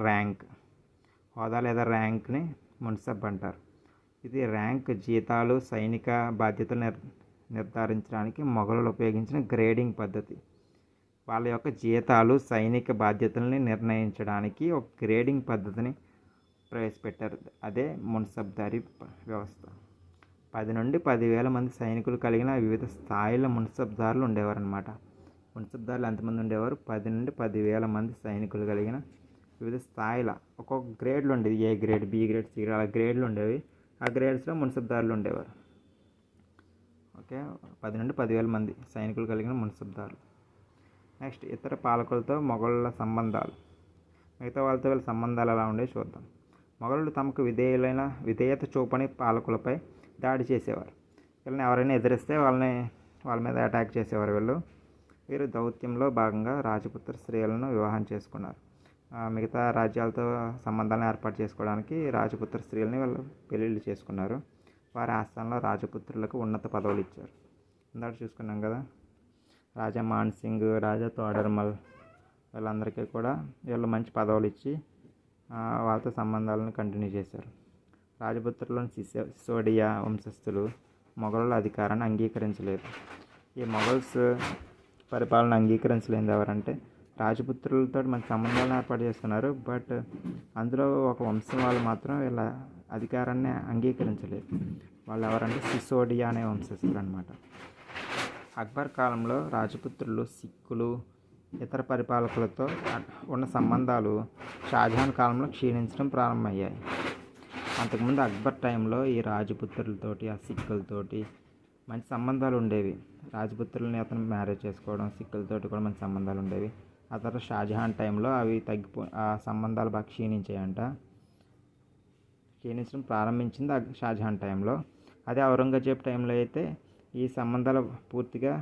ర్యాంక్ని మున్సబ్ అంటారు. ఇది ర్యాంక్, జీతాలు, సైనిక బాధ్యతలు నిర్ధారించడానికి మొఘలులు ఉపయోగించిన గ్రేడింగ్ పద్ధతి. వాళ్ళ యొక్క జీతాలు, సైనిక బాధ్యతల్ని నిర్ణయించడానికి ఒక గ్రేడింగ్ పద్ధతిని ప్రవేశపెట్టారు. అదే మున్సబ్దారీ వ్యవస్థ. 10 నుండి 10,000 మంది సైనికులు కలిగిన వివిధ స్థాయిల మున్సబ్దారులు ఉండేవారనమాట. మున్సబ్దారులు ఎంతమంది ఉండేవారు? 10 నుండి 10,000 మంది సైనికులు కలిగిన వివిధ స్థాయిల ఒక్కొక్క గ్రేడ్లు ఉండేది. A grade, B grade, C grade, అలా గ్రేడ్లు ఉండేవి. ఆ గ్రేడ్స్లో మున్సబ్దారులు ఉండేవారు. ఓకే, 10 నుండి 10,000 మంది సైనికులు కలిగిన మున్సబ్దారులు. నెక్స్ట్, ఇతర పాలకులతో మొఘలుల సంబంధాలు. మిగతా వాళ్ళతో వీళ్ళ సంబంధాలు ఎలా ఉండేవి చూద్దాం. మొఘలులు తమకు విధేయత చూపని పాలకులపై దాడి చేసేవారు. వీళ్ళని ఎవరైనా ఎదిరిస్తే వాళ్ళ మీద అటాక్ చేసేవారు. వీరు దౌత్యంలో భాగంగా రాజపుత్ర స్త్రీలను వివాహం చేసుకున్నారు. మిగతా రాజ్యాలతో సంబంధాలను ఏర్పాటు చేసుకోవడానికి రాజపుత్ర స్త్రీలని వాళ్ళు పెళ్ళిళ్ళు చేసుకున్నారు. వారి ఆస్థానంలో రాజపుత్రులకు ఉన్నత పదవులు ఇచ్చారు. ఇందాక చూసుకున్నాం కదా, రాజా మాన్సింగ్, రాజా తోడర్మల్ వీళ్ళందరికీ కూడా వీళ్ళు మంచి పదవులు ఇచ్చి వాళ్ళతో సంబంధాలను కంటిన్యూ చేశారు. రాజపుత్రులను సిసోడియా వంశస్థులు మొఘలుల అధికారాన్ని అంగీకరించలేదు. ఈ మొఘల్స్ పరిపాలన అంగీకరించలేదు ఎవరంటే రాజపుత్రులతో మంచి సంబంధాలను ఏర్పాటు చేసుకున్నారు. బట్ అందులో ఒక వంశం వాళ్ళు మాత్రం వీళ్ళ అధికారాన్ని అంగీకరించలేదు. వాళ్ళు ఎవరంటే సిసోడియా అనే వంశస్థులు అనమాట. అక్బర్ కాలంలో రాజపుత్రులు, సిక్కులు, ఇతర పరిపాలకులతో ఉన్న సంబంధాలు షాజహాన్ కాలంలో క్షీణించడం ప్రారంభమయ్యాయి. అంతకుముందు అక్బర్ టైంలో ఈ రాజపుత్రులతోటి, ఆ సిక్కులతోటి మంచి సంబంధాలు ఉండేవి. రాజపుత్రులని అతను మ్యారేజ్ చేసుకోవడం, సిక్కులతోటి కూడా మంచి సంబంధాలు ఉండేవి. ఆ తర్వాత షాజహాన్ టైంలో అవి ఆ సంబంధాలు బాగా క్షీణించడం ప్రారంభించింది షాజహాన్ టైంలో. అదే ఔరంగజేబ్ టైంలో అయితే ఈ సంబంధాలు పూర్తిగా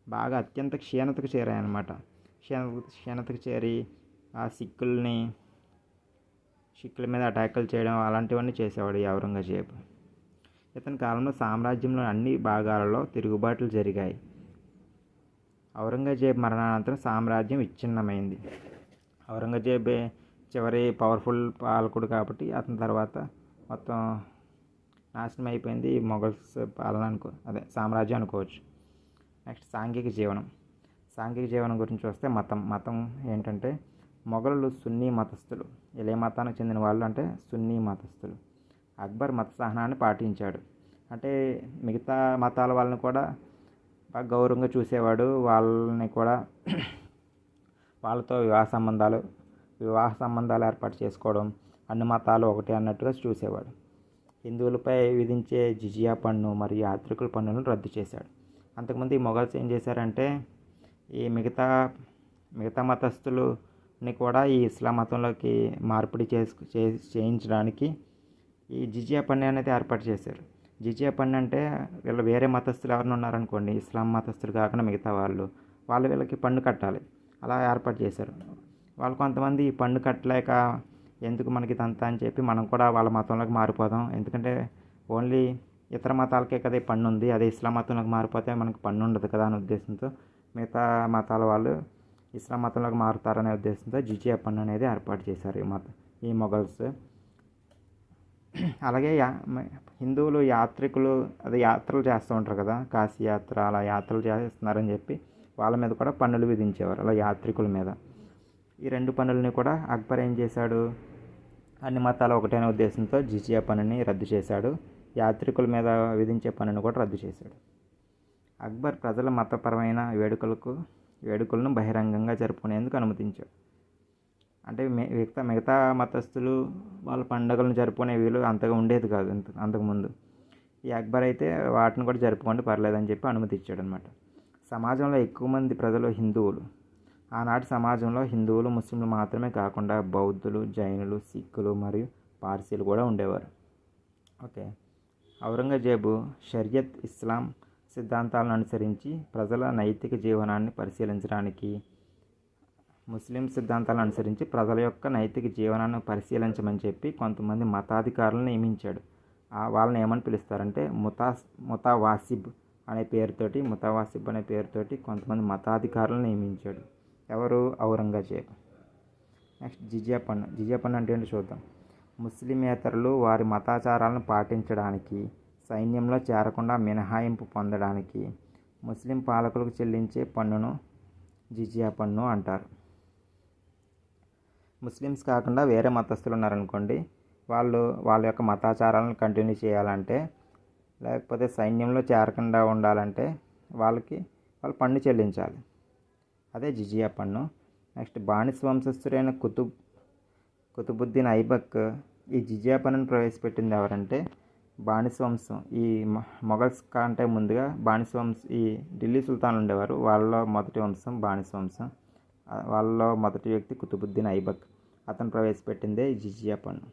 బాగా అత్యంత క్షీణతకు చేరాయన్నమాట. క్షీణతకు చేరి ఆ సిక్కుల మీద అటాకులు చేయడం అలాంటివన్నీ చేసేవాడు ఈ ఔరంగజేబ్. ఇతని కాలంలో సామ్రాజ్యంలోని అన్ని భాగాలలో తిరుగుబాట్లు జరిగాయి. ఔరంగజేబ్ మరణానంతరం సామ్రాజ్యం విచ్ఛిన్నమైంది. ఔరంగజేబే చివరి పవర్ఫుల్ పాలకుడు కాబట్టి అతని తర్వాత మొత్తం నాశనం అయిపోయింది మొఘల్స్ పాలన సామ్రాజ్యం అనుకోవచ్చు. నెక్స్ట్, సాంఘిక జీవనం గురించి వస్తే మతం ఏంటంటే మొఘలులు సున్నీ మతస్థులు. వీళ్ళు ఏ మతానికి చెందిన వాళ్ళు అంటే సున్నీ మతస్థులు. అక్బర్ మత సహనాన్ని పాటించాడు. అంటే మిగతా మతాల వాళ్ళని కూడా బాగా గౌరవంగా చూసేవాడు. వాళ్ళని కూడా వాళ్ళతో వివాహ సంబంధాలు ఏర్పాటు చేసుకోవడం, అన్ని మతాలు ఒకటి అన్నట్టుగా చూసేవాడు. హిందువులపై విధించే జిజియా పన్ను మరియు యాత్రికుల పన్నులను రద్దు చేశాడు. అంతకుముందు ఈ మొఘల్స్ ఏం చేశారంటే ఈ మిగతా మతస్థులని కూడా ఈ ఇస్లాం మతంలోకి మార్పిడి చేయించడానికి ఈ జిజియా పన్ను అనేది ఏర్పాటు చేశారు. జిజియా పన్ను అంటే వీళ్ళు వేరే మతస్థులు ఎవరైనా ఉన్నారనుకోండి, ఇస్లాం మతస్థులు కాకుండా మిగతా వాళ్ళు వీళ్ళకి పన్ను కట్టాలి. అలా ఏర్పాటు చేశారు. వాళ్ళు కొంతమంది ఈ పన్ను కట్టలేక ఎందుకు మనకి ఇదంతా అని చెప్పి మనం కూడా వాళ్ళ మతంలోకి మారిపోదాం, ఎందుకంటే ఓన్లీ ఇతర మతాలకే కదా ఈ పన్ను ఉంది, అదే ఇస్లాం మతంలోకి మారిపోతే మనకు పన్ను ఉండదు కదా అనే ఉద్దేశంతో మిగతా మతాల వాళ్ళు ఇస్లాం మతంలోకి మారుతారనే ఉద్దేశంతో జిజియా పన్ను అనేది ఏర్పాటు చేశారు ఈ మొఘల్స్. అలాగే హిందువులు యాత్రలు చేస్తూ ఉంటారు కదా, కాశీ యాత్ర అలా యాత్రలు చేస్తున్నారని చెప్పి వాళ్ళ మీద కూడా పన్నులు విధించేవారు, అలా యాత్రికుల మీద. ఈ 2 పన్నులని కూడా అక్బర్ ఏం చేశాడు, అన్ని మతాలు ఒకటైన ఉద్దేశంతో జిజియా పన్నుని రద్దు చేశాడు. యాత్రికుల మీద విధించే పన్నును కూడా రద్దు చేశాడు. అక్బర్ ప్రజల మతపరమైన వేడుకలను బహిరంగంగా జరుపుకునేందుకు అనుమతించాడు. అంటే మిగతా మతస్థులు వాళ్ళ పండుగలను జరుపుకునే వీలు అంతగా ఉండేది కాదు అంతకుముందు. ఈ అక్బర్ అయితే వాటిని కూడా జరుపుకోండి పర్లేదని చెప్పి అనుమతి ఇచ్చాడు అనమాట. సమాజంలో ఎక్కువ మంది ప్రజలు హిందువులు. ఆనాటి సమాజంలో హిందువులు, ముస్లింలు మాత్రమే కాకుండా బౌద్ధులు, జైనులు, సిక్కులు మరియు పార్సీలు కూడా ఉండేవారు. ఓకే. ఔరంగజేబు షరియత్, ఇస్లాం సిద్ధాంతాలను అనుసరించి ప్రజల నైతిక జీవనాన్ని పరిశీలించడానికి, ముస్లిం సిద్ధాంతాలను అనుసరించి ప్రజల యొక్క నైతిక జీవనాన్ని పరిశీలించమని చెప్పి కొంతమంది మతాధికారులను నియమించాడు. వాళ్ళని ఏమని పిలుస్తారంటే ముతావాసిబ్ అనే పేరుతోటి కొంతమంది మతాధికారులను నియమించాడు. ఎవరు? ఔరంగజేబ్. నెక్స్ట్ జిజియా పన్ను అంటే ఏంటో చూద్దాం. ముస్లిమేతరులు వారి మతాచారాలను పాటించడానికి, సైన్యంలో చేరకుండా మినహాయింపు పొందడానికి ముస్లిం పాలకులకు చెల్లించే పన్నును జిజియా పన్ను అంటారు. ముస్లిమ్స్ కాకుండా వేరే మతస్థులు ఉన్నారనుకోండి, వాళ్ళ యొక్క మతాచారాలను కంటిన్యూ చేయాలంటే, లేకపోతే సైన్యంలో చేరకుండా ఉండాలంటే వాళ్ళు పన్ను చెల్లించాలి. అదే జిజియా పన్ను. నెక్స్ట్ బానిస వంశస్థుడైన కుతుబుద్దీన్ ఐబక్ ఈ జిజియా పన్నును ప్రవేశపెట్టింది ఎవరంటే బానిస వంశం. ఈ మొఘల్స్ కంటే ముందుగా ఈ ఢిల్లీ సుల్తాన్లు ఉండేవారు, వాళ్ళలో మొదటి వంశం బానిస వంశం. వాళ్ళలో మొదటి వ్యక్తి కుతుబుద్దీన్ ఐబక్. అతను ప్రవేశపెట్టిందే ఈ జిజియా పన్ను.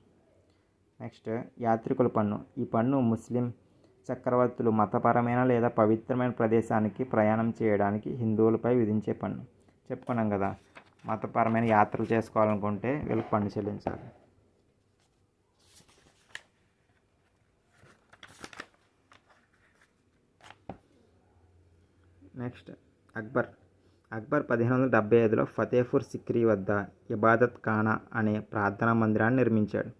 నెక్స్ట్ యాత్రికుల పన్ను. ఈ పన్ను ముస్లిం చక్రవర్తులు మతపరమైన లేదా పవిత్రమైన ప్రదేశానికి ప్రయాణం చేయడానికి హిందువులపై విధించే పన్ను. చెప్పుకున్నాం కదా, మతపరమైన యాత్రలు చేసుకోవాలనుకుంటే వీళ్ళకి పన్ను చెల్లించాలి. నెక్స్ట్ అక్బర్ 1575లో ఫతేపూర్ సిక్రీ వద్ద ఇబాదత్ ఖానా అనే ప్రార్థనా మందిరాన్ని నిర్మించాడు.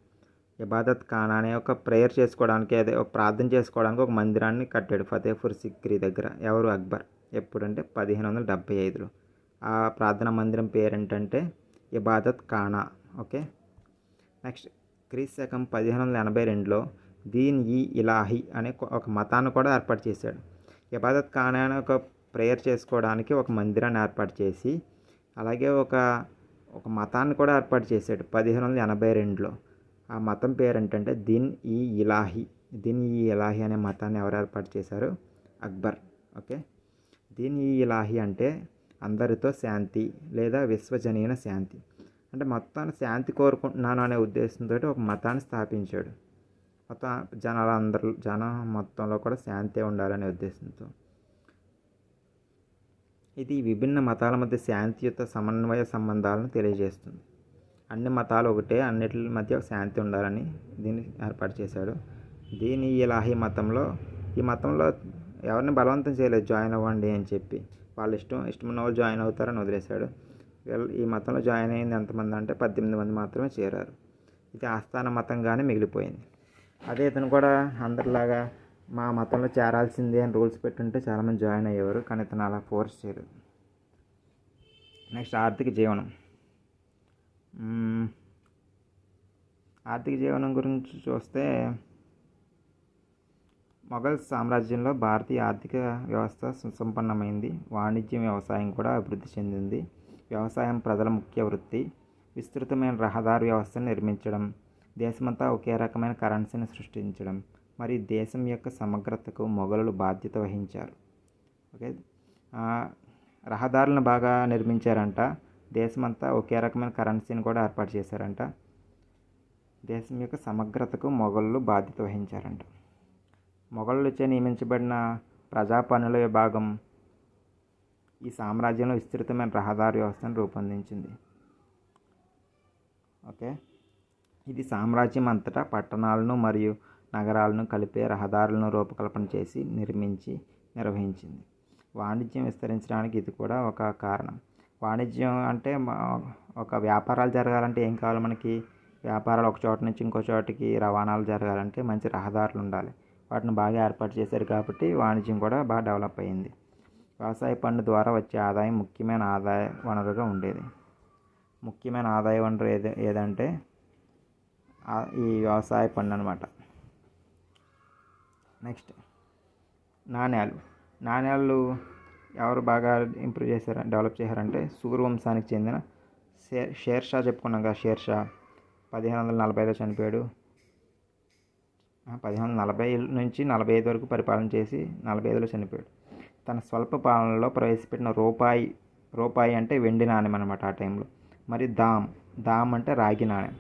ఇబాదత్ ఖానా అనే ఒక ప్రేయర్ చేసుకోవడానికి, ఒక ప్రార్థన చేసుకోవడానికి ఒక మందిరాన్ని కట్టాడు ఫతేపూర్ సిక్రీ దగ్గర. ఎవరు? అక్బర్. ఎప్పుడంటే 1575లో. ఆ ప్రార్థనా మందిరం పేరేంటంటే ఇబాదత్ ఖానా. ఓకే. నెక్స్ట్ క్రీస్తు 1582లో దీన్-ఇ-ఇలాహి అనే ఒక మతాన్ని కూడా ఏర్పాటు చేశాడు. ఇబాదత్ ఖానా అనే ఒక ప్రేయర్ చేసుకోవడానికి ఒక మందిరాన్ని ఏర్పాటు చేసి, అలాగే ఒక మతాన్ని కూడా ఏర్పాటు చేశాడు 1582లో. ఆ మతం పేరు ఏంటంటే దీన్-ఇ-ఇలాహి. దీన్-ఇ-ఇలాహి అనే మతాన్ని ఎవరు ఏర్పాటు చేశారు? అక్బర్. ఓకే. దీన్-ఇ-ఇలాహి అంటే అందరితో శాంతి లేదా విశ్వజనీన శాంతి. అంటే మొత్తాన్ని శాంతి కోరుకుంటున్నాను అనే ఉద్దేశంతో ఒక మతాన్ని స్థాపించాడు. మొత్తం జనం మొత్తంలో కూడా శాంతి ఉండాలనే ఉద్దేశంతో. ఇది విభిన్న మతాల మధ్య శాంతియుత సమన్వయ సంబంధాలను తెలియజేస్తుంది. అన్ని మతాలు ఒకటే, అన్నిటి మధ్య శాంతి ఉండాలని దీన్ని ఏర్పాటు చేశాడు. దీన్-ఇ-ఇలాహి ఈ మతంలో ఎవరిని బలవంతం చేయలేదు జాయిన్ అవ్వండి అని చెప్పి. వాళ్ళ ఇష్టమున్న వాళ్ళు జాయిన్ అవుతారని వదిలేశాడు. ఈ మతంలో జాయిన్ అయింది ఎంతమంది అంటే 18 మంది మాత్రమే చేరారు. ఇది ఆస్థాన మతంగానే మిగిలిపోయింది. అదే ఇతను కూడా అందరిలాగా మా మతంలో చేరాల్సిందే అని రూల్స్ పెట్టుంటే చాలామంది జాయిన్ అయ్యేవారు, కానీ ఇతను అలా ఫోర్స్ చేయలేదు. నెక్స్ట్ ఆర్థిక జీవనం గురించి చూస్తే, మొఘల్ సామ్రాజ్యంలో భారతీయ ఆర్థిక వ్యవస్థ సుసంపన్నమైంది. వాణిజ్యం, వ్యవసాయం కూడా అభివృద్ధి చెందింది. వ్యవసాయం ప్రజల ముఖ్య వృత్తి. విస్తృతమైన రహదారి వ్యవస్థను నిర్మించడం, దేశమంతా ఒకే రకమైన కరెన్సీని సృష్టించడం మరియు దేశం యొక్క సమగ్రతకు మొఘలులు బాధ్యత వహించారు. ఓకే. రహదారులను బాగా నిర్మించారంట. దేశమంతా ఒకే రకమైన కరెన్సీని కూడా ఏర్పాటు చేశారంట. దేశం యొక్క సమగ్రతకు మొఘలులు బాధ్యత వహించారంట. మొఘలులచే నియమించబడిన ప్రజా పన్నుల విభాగం ఈ సామ్రాజ్యంలో విస్తృతమైన రహదారి వ్యవస్థను రూపొందించింది. ఓకే. ఇది సామ్రాజ్యం అంతటా పట్టణాలను మరియు నగరాలను కలిపే రహదారులను రూపకల్పన చేసి నిర్వహించింది. వాణిజ్యం విస్తరించడానికి ఇది కూడా ఒక కారణం. వాణిజ్యం అంటే ఒక వ్యాపారాలు జరగాలంటే ఏం కావాలి మనకి? వ్యాపారాలు ఒక చోట నుంచి ఇంకో చోటికి రవాణాలు జరగాలంటే మంచి రహదారులు ఉండాలి. వాటిని బాగా ఏర్పాటు చేశారు కాబట్టి వాణిజ్యం కూడా బాగా డెవలప్ అయ్యింది. వ్యవసాయ పన్ను ద్వారా వచ్చే ఆదాయం ముఖ్యమైన ఆదాయ వనరుగా ఉండేది. ముఖ్యమైన ఆదాయ వనరు ఏదంటే ఈ వ్యవసాయ పన్ను అనమాట. నెక్స్ట్ నాణ్యాలు ఎవరు బాగా డెవలప్ చేశారంటే సూర్యవంశానికి చెందిన షేర్షా చెప్పుకున్నాం కదా. షేర్షా 1540లో చనిపోయాడు. 1540 నుంచి 45 వరకు పరిపాలన చేసి 45లో చనిపోయాడు. తన స్వల్ప పాలనలో ప్రవేశపెట్టిన రూపాయి అంటే వెండి నాణ్యం అనమాట ఆ టైంలో. మరి దామ్ అంటే రాగి నాణ్యం.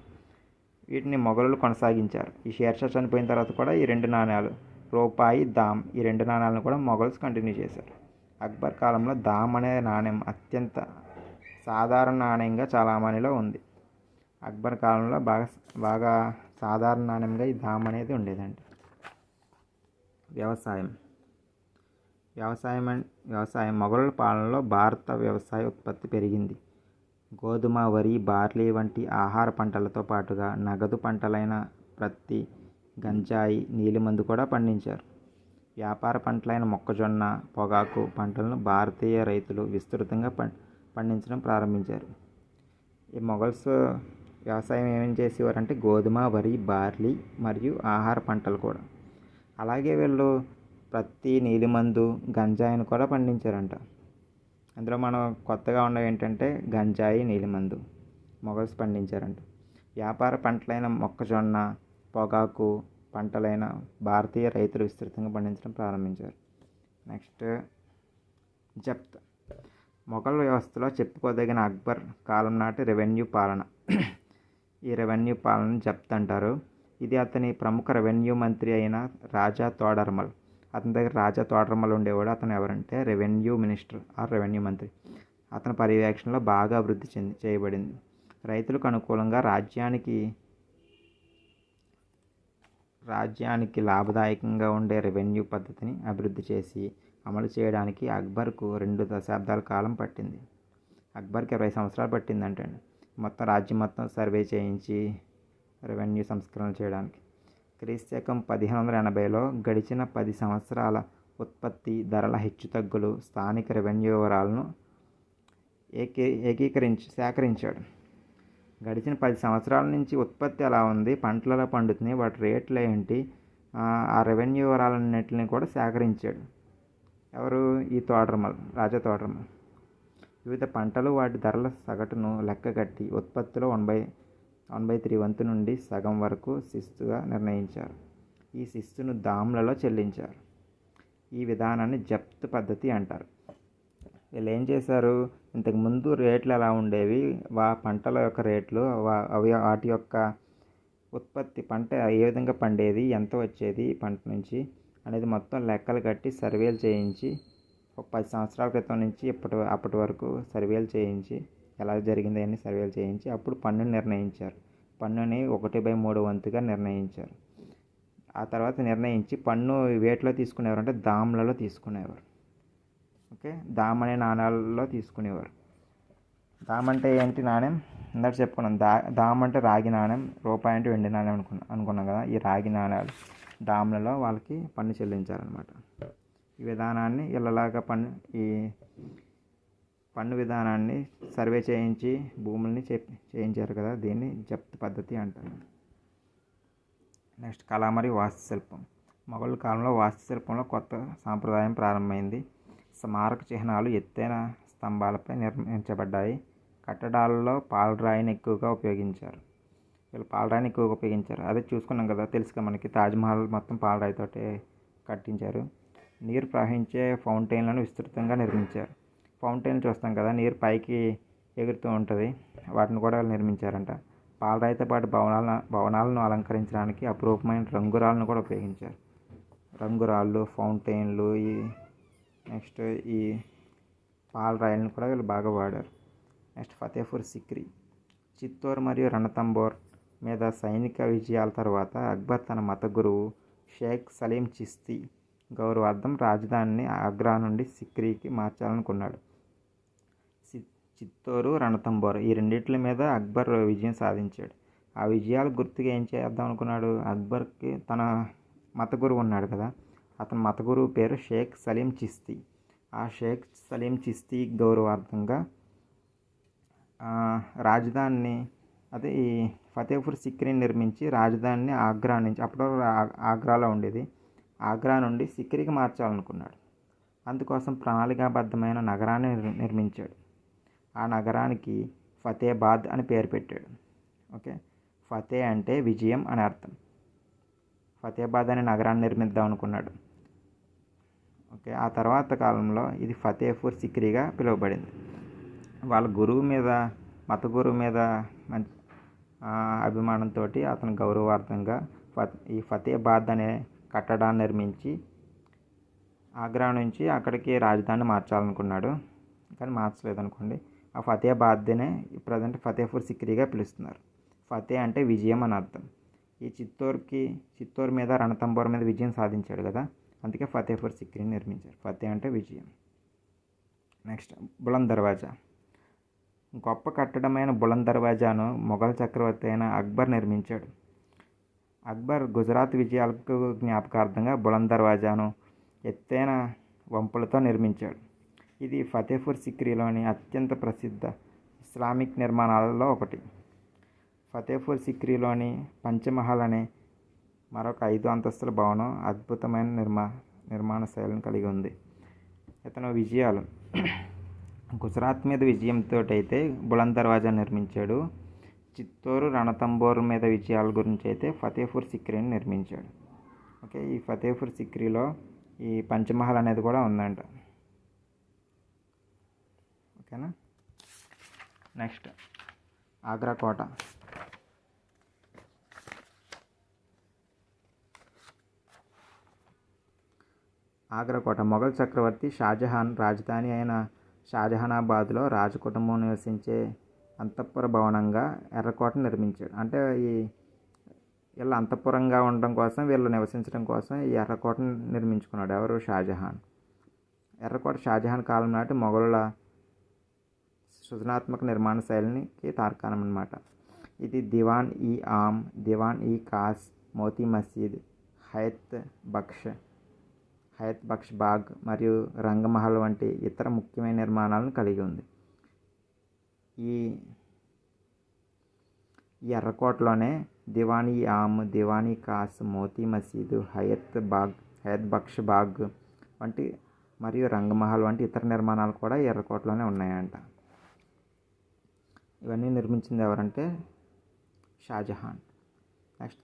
వీటిని మొఘలులు కొనసాగించారు. ఈ షేర్షా చనిపోయిన తర్వాత కూడా ఈ రెండు నాణ్యాలు రూపాయి, దామ్, ఈ రెండు నాణ్యాలను కూడా మొఘల్స్ కంటిన్యూ చేశారు. అక్బర్ కాలంలో దామ్ అనే నాణ్యం అత్యంత సాధారణ నాణ్యంగా చలామణిలో ఉంది. అక్బర్ కాలంలో బాగా సాధారణ నాణ్యంగా ఈ దామ్ అనేది ఉండేదండి. వ్యవసాయం మొఘలుల పాలనలో భారత వ్యవసాయ ఉత్పత్తి పెరిగింది. గోధుమ, వరి, బార్లీ వంటి ఆహార పంటలతో పాటుగా నగదు పంటలైన ప్రత్తి, గంజాయి, నీలిమందు కూడా పండించారు. వ్యాపార పంటలైన మొక్కజొన్న, పొగాకు పంటలను భారతీయ రైతులు విస్తృతంగా పండించడం ప్రారంభించారు. ఈ మొఘల్స్ వ్యవసాయం ఏమేమి చేసేవారంటే గోధుమ, వరి, బార్లీ మరియు ఆహార పంటలు కూడా. అలాగే వీళ్ళు ప్రత్తి, నీలిమందు, గంజాయిని కూడా పండించారంట. అందులో మనం కొత్తగా ఉన్నవి ఏంటంటే గంజాయి, నీలిమందు మొఘల్స్ పండించారంట. వ్యాపార పంటలైన మొక్కజొన్న, పొగాకు పంటలైన భారతీయ రైతులు విస్తృతంగా పండించడం ప్రారంభించారు. నెక్స్ట్ జప్త్. మొఘల్ వ్యవస్థలో చెప్పుకోదగిన అక్బర్ కాలం నాటి రెవెన్యూ పాలన. ఈ రెవెన్యూ పాలన జప్త్ అంటారు. ఇది అతని ప్రముఖ రెవెన్యూ మంత్రి అయిన రాజా తోడర్మల్. అతని దగ్గర రాజా తోడర్మల్ ఉండేవాడు. అతను ఎవరంటే రెవెన్యూ మినిస్టర్ ఆర్ రెవెన్యూ మంత్రి. అతని పర్యవేక్షణలో బాగా అభివృద్ధి చేయబడింది. రైతులకు అనుకూలంగా రాజ్యానికి లాభదాయకంగా ఉండే రెవెన్యూ పద్ధతిని అభివృద్ధి చేసి అమలు చేయడానికి అక్బర్కు 2 దశాబ్దాల కాలం పట్టింది. అక్బర్కి 20 సంవత్సరాలు పట్టిందంటే రాజ్యం మొత్తం సర్వే చేయించి రెవెన్యూ సంస్కరణలు చేయడానికి. క్రీస్తు 1580లో గడిచిన 10 సంవత్సరాల ఉత్పత్తి, ధరల హెచ్చుతగ్గులు, స్థానిక రెవెన్యూ వివరాలను సేకరించాడు. గడిచిన 10 సంవత్సరాల నుంచి ఉత్పత్తి ఎలా ఉంది, పంటలు ఎలా పండుతున్నాయి, వాటి రేట్లు ఏంటి, ఆ రెవెన్యూ వివరాలన్నింటినీ కూడా సేకరించాడు. ఎవరు? ఈ రాజా తోడర్మల్. వివిధ పంటలు వాటి ధరల సగటును లెక్కగట్టి ఉత్పత్తిలో 1/3 వంతు నుండి సగం వరకు శిస్తుగా నిర్ణయించారు. ఈ శిస్తును దామ్లలో చెల్లించారు. ఈ విధానాన్ని జప్త్ పద్ధతి అంటారు. వీళ్ళు ఏం చేశారు? ఇంతకుముందు రేట్లు ఎలా ఉండేవి, పంటల యొక్క రేట్లు, వాటి యొక్క ఉత్పత్తి, పంట ఏ విధంగా పండేది, ఎంత వచ్చేది పంట నుంచి అనేది మొత్తం లెక్కలు కట్టి సర్వేలు చేయించి ఒక 10 సంవత్సరాల క్రితం నుంచి అప్పటి వరకు సర్వేలు చేయించి ఎలా జరిగింది అని సర్వేలు చేయించి అప్పుడు పన్నుని నిర్ణయించారు. పన్నుని 1/3 వంతుగా నిర్ణయించారు. ఆ తర్వాత నిర్ణయించి పన్ను వేటిలో తీసుకునేవారు అంటే దామ్లలో తీసుకునేవారు. ఓకే, దామ్ అనే నాణ్యాలలో తీసుకునేవారు. దామ్ అంటే ఏంటి? నాణ్యం ఇందాక చెప్పుకున్నాం. దామ్ అంటే రాగి నాణ్యం, రూపాయి అంటే వెండి నాణ్యం అనుకున్నాం కదా. ఈ రాగి నాణ్యాలు దామ్లలో వాళ్ళకి పన్ను చెల్లించారనమాట. ఈ విధానాన్ని ఇళ్ళలాగా ఈ పన్ను విధానాన్ని సర్వే చేయించి భూముల్ని చేయించారు కదా, దీన్ని జప్త్ పద్ధతి అంటారు. నెక్స్ట్ కళ మరియు వాస్తుశిల్పం. మొఘల్ కాలంలో వాస్తుశిల్పంలో కొత్త సాంప్రదాయం ప్రారంభమైంది. స్మారక చిహ్నాలు ఎత్తైన స్తంభాలపై నిర్మించబడ్డాయి. కట్టడాలలో పాలరాయిని ఎక్కువగా ఉపయోగించారు. వీళ్ళు పాలరాయిని ఎక్కువగా ఉపయోగించారు. అదే చూసుకున్నాం కదా, తెలుసుగా మనకి తాజ్మహల్ మొత్తం పాలరాయితోటే కట్టించారు. నీరు ప్రవహించే ఫౌంటైన్లను విస్తృతంగా నిర్మించారు. ఫౌంటైన్లు చూస్తాం కదా, నీరు పైకి ఎగురుతూ ఉంటుంది, వాటిని కూడా నిర్మించారంట. పాలరాయితో పాటు భవనాలను అలంకరించడానికి అపురూపమైన రంగురాళ్ళను కూడా ఉపయోగించారు. రంగురాళ్ళు, ఫౌంటైన్లు, నెక్స్ట్ ఈ పాలరాయిలను కూడా వీళ్ళు బాగా వాడారు. నెక్స్ట్ ఫతేపూర్ సిక్రీ. చిత్తోర్ మరియు రణతంబోర్ మీద సైనిక విజయాల తర్వాత అక్బర్ తన మత గురువు షేక్ సలీం చిస్తీ గౌరవార్థం రాజధానిని ఆగ్రా నుండి సిక్రీకి మార్చాలనుకున్నాడు. చిత్తోరు, రణతంబోర్ ఈ రెండింటి మీద అక్బర్ విజయం సాధించాడు. ఆ విజయాలు గుర్తుగా ఏం చేద్దాం అనుకున్నాడు? అక్బర్కి తన మత గురువు ఉన్నాడు కదా, అతని మత గురువు పేరు షేక్ సలీం చిస్తీ. ఆ షేక్ సలీం చిస్తీ గౌరవార్థంగా రాజధానిని అదే ఈ ఫతేపూర్ సిక్రీని నిర్మించి రాజధానిని ఆగ్రా నుంచి అప్పుడు ఆగ్రాలో ఉండేది ఆగ్రా నుండి సిక్రీకి మార్చాలనుకున్నాడు. అందుకోసం ప్రణాళికాబద్ధమైన నగరాన్ని నిర్మించాడు. ఆ నగరానికి ఫతేబాద్ అని పేరు పెట్టాడు. ఓకే, ఫతే అంటే విజయం అని అర్థం. ఫతేబాద్ అనే నగరాన్ని నిర్మిద్దాం అనుకున్నాడు. ఓకే, ఆ తర్వాత కాలంలో ఇది ఫతేపూర్ సిక్రీగా పిలువబడింది. వాళ్ళ గురువు మీద మత గురువు మీద మంచి అభిమానంతో అతను గౌరవార్థంగా ఈ ఫతేబాద్ అనే కట్టడాన్ని నిర్మించి ఆగ్రా నుంచి అక్కడికి రాజధాని మార్చాలనుకున్నాడు. కానీ మార్చలేదనుకోండి. ఆ ఫతేబాద్నే ప్రజెంట్ ఫతేపూర్ సిక్రీగా పిలుస్తున్నారు. ఫతే అంటే విజయం అని అర్థం. ఈ చిత్తూరు మీద రణతంబోర్ మీద విజయం సాధించాడు కదా, అందుకే ఫతేపూర్ సిక్రీని నిర్మించారు. ఫతే అంటే విజయం. నెక్స్ట్ బులంద్ దర్వాజా. గొప్ప కట్టడమైన బులంద్ దర్వాజాను మొఘల్ చక్రవర్తి అయిన అక్బర్ నిర్మించాడు. అక్బర్ గుజరాత్ విజయాలకు జ్ఞాపకార్థంగా బులంద్ దర్వాజాను ఎత్తైన వంపులతో నిర్మించాడు. ఇది ఫతేపూర్ సిక్రీలోని అత్యంత ప్రసిద్ధ ఇస్లామిక్ నిర్మాణాలలో ఒకటి. ఫతేపూర్ సిక్రీలోని పంచమహల్ అనే మరొక 5 అంతస్తుల భవనం అద్భుతమైన నిర్మాణ శైలిని కలిగి ఉంది. ఇతను విజయాలు గుజరాత్ మీద విజయంతో అయితే బులంద్ దర్వాజా నిర్మించాడు. చిత్తూరు రణతంబోర్ మీద విజయాల గురించి అయితే ఫతేపూర్ సిక్రీని నిర్మించాడు. ఓకే, ఈ ఫతేపూర్ సిక్రీలో ఈ పంచమహల్ అనేది కూడా ఉందంట. ఓకేనా. నెక్స్ట్ ఆగ్రా కోట. ఆగ్రా కోట మొఘల్ చక్రవర్తి షాజహాన్ రాజధాని అయిన షాజహానాబాద్లో రాజకుటుంబం నివసించే అంతఃపుర భవనంగా ఎర్రకోటను నిర్మించాడు. అంటే వీళ్ళ అంతఃపురంగా ఉండడం కోసం, వీళ్ళు నివసించడం కోసం ఈ ఎర్రకోటను నిర్మించుకున్నాడు. ఎవరు? షాజహాన్. ఎర్రకోట షాజహాన్ కాలం నాటి మొఘలుల సృజనాత్మక నిర్మాణ శైలికి తార్కాణం అన్నమాట. ఇది దివాన్ ఈ ఆమ్, దివాన్ ఈ ఖాస్, మోతీ మసీద్, హయత్ బక్ష్ బాగ్ మరియు రంగమహల్ వంటి ఇతర ముఖ్యమైన నిర్మాణాలను కలిగి ఉంది. ఈ ఎర్రకోటలోనే దివాన్ ఈ ఆమ్, దివాన్ ఈ ఖాస్, మోతీ మసీద్, హయత్ బక్ష్ బాగ్ వంటి మరియు రంగమహల్ వంటి ఇతర నిర్మాణాలు కూడా ఎర్రకోటలోనే ఉన్నాయంట. ఇవన్నీ నిర్మించింది ఎవరంటే షాజహాన్. నెక్స్ట్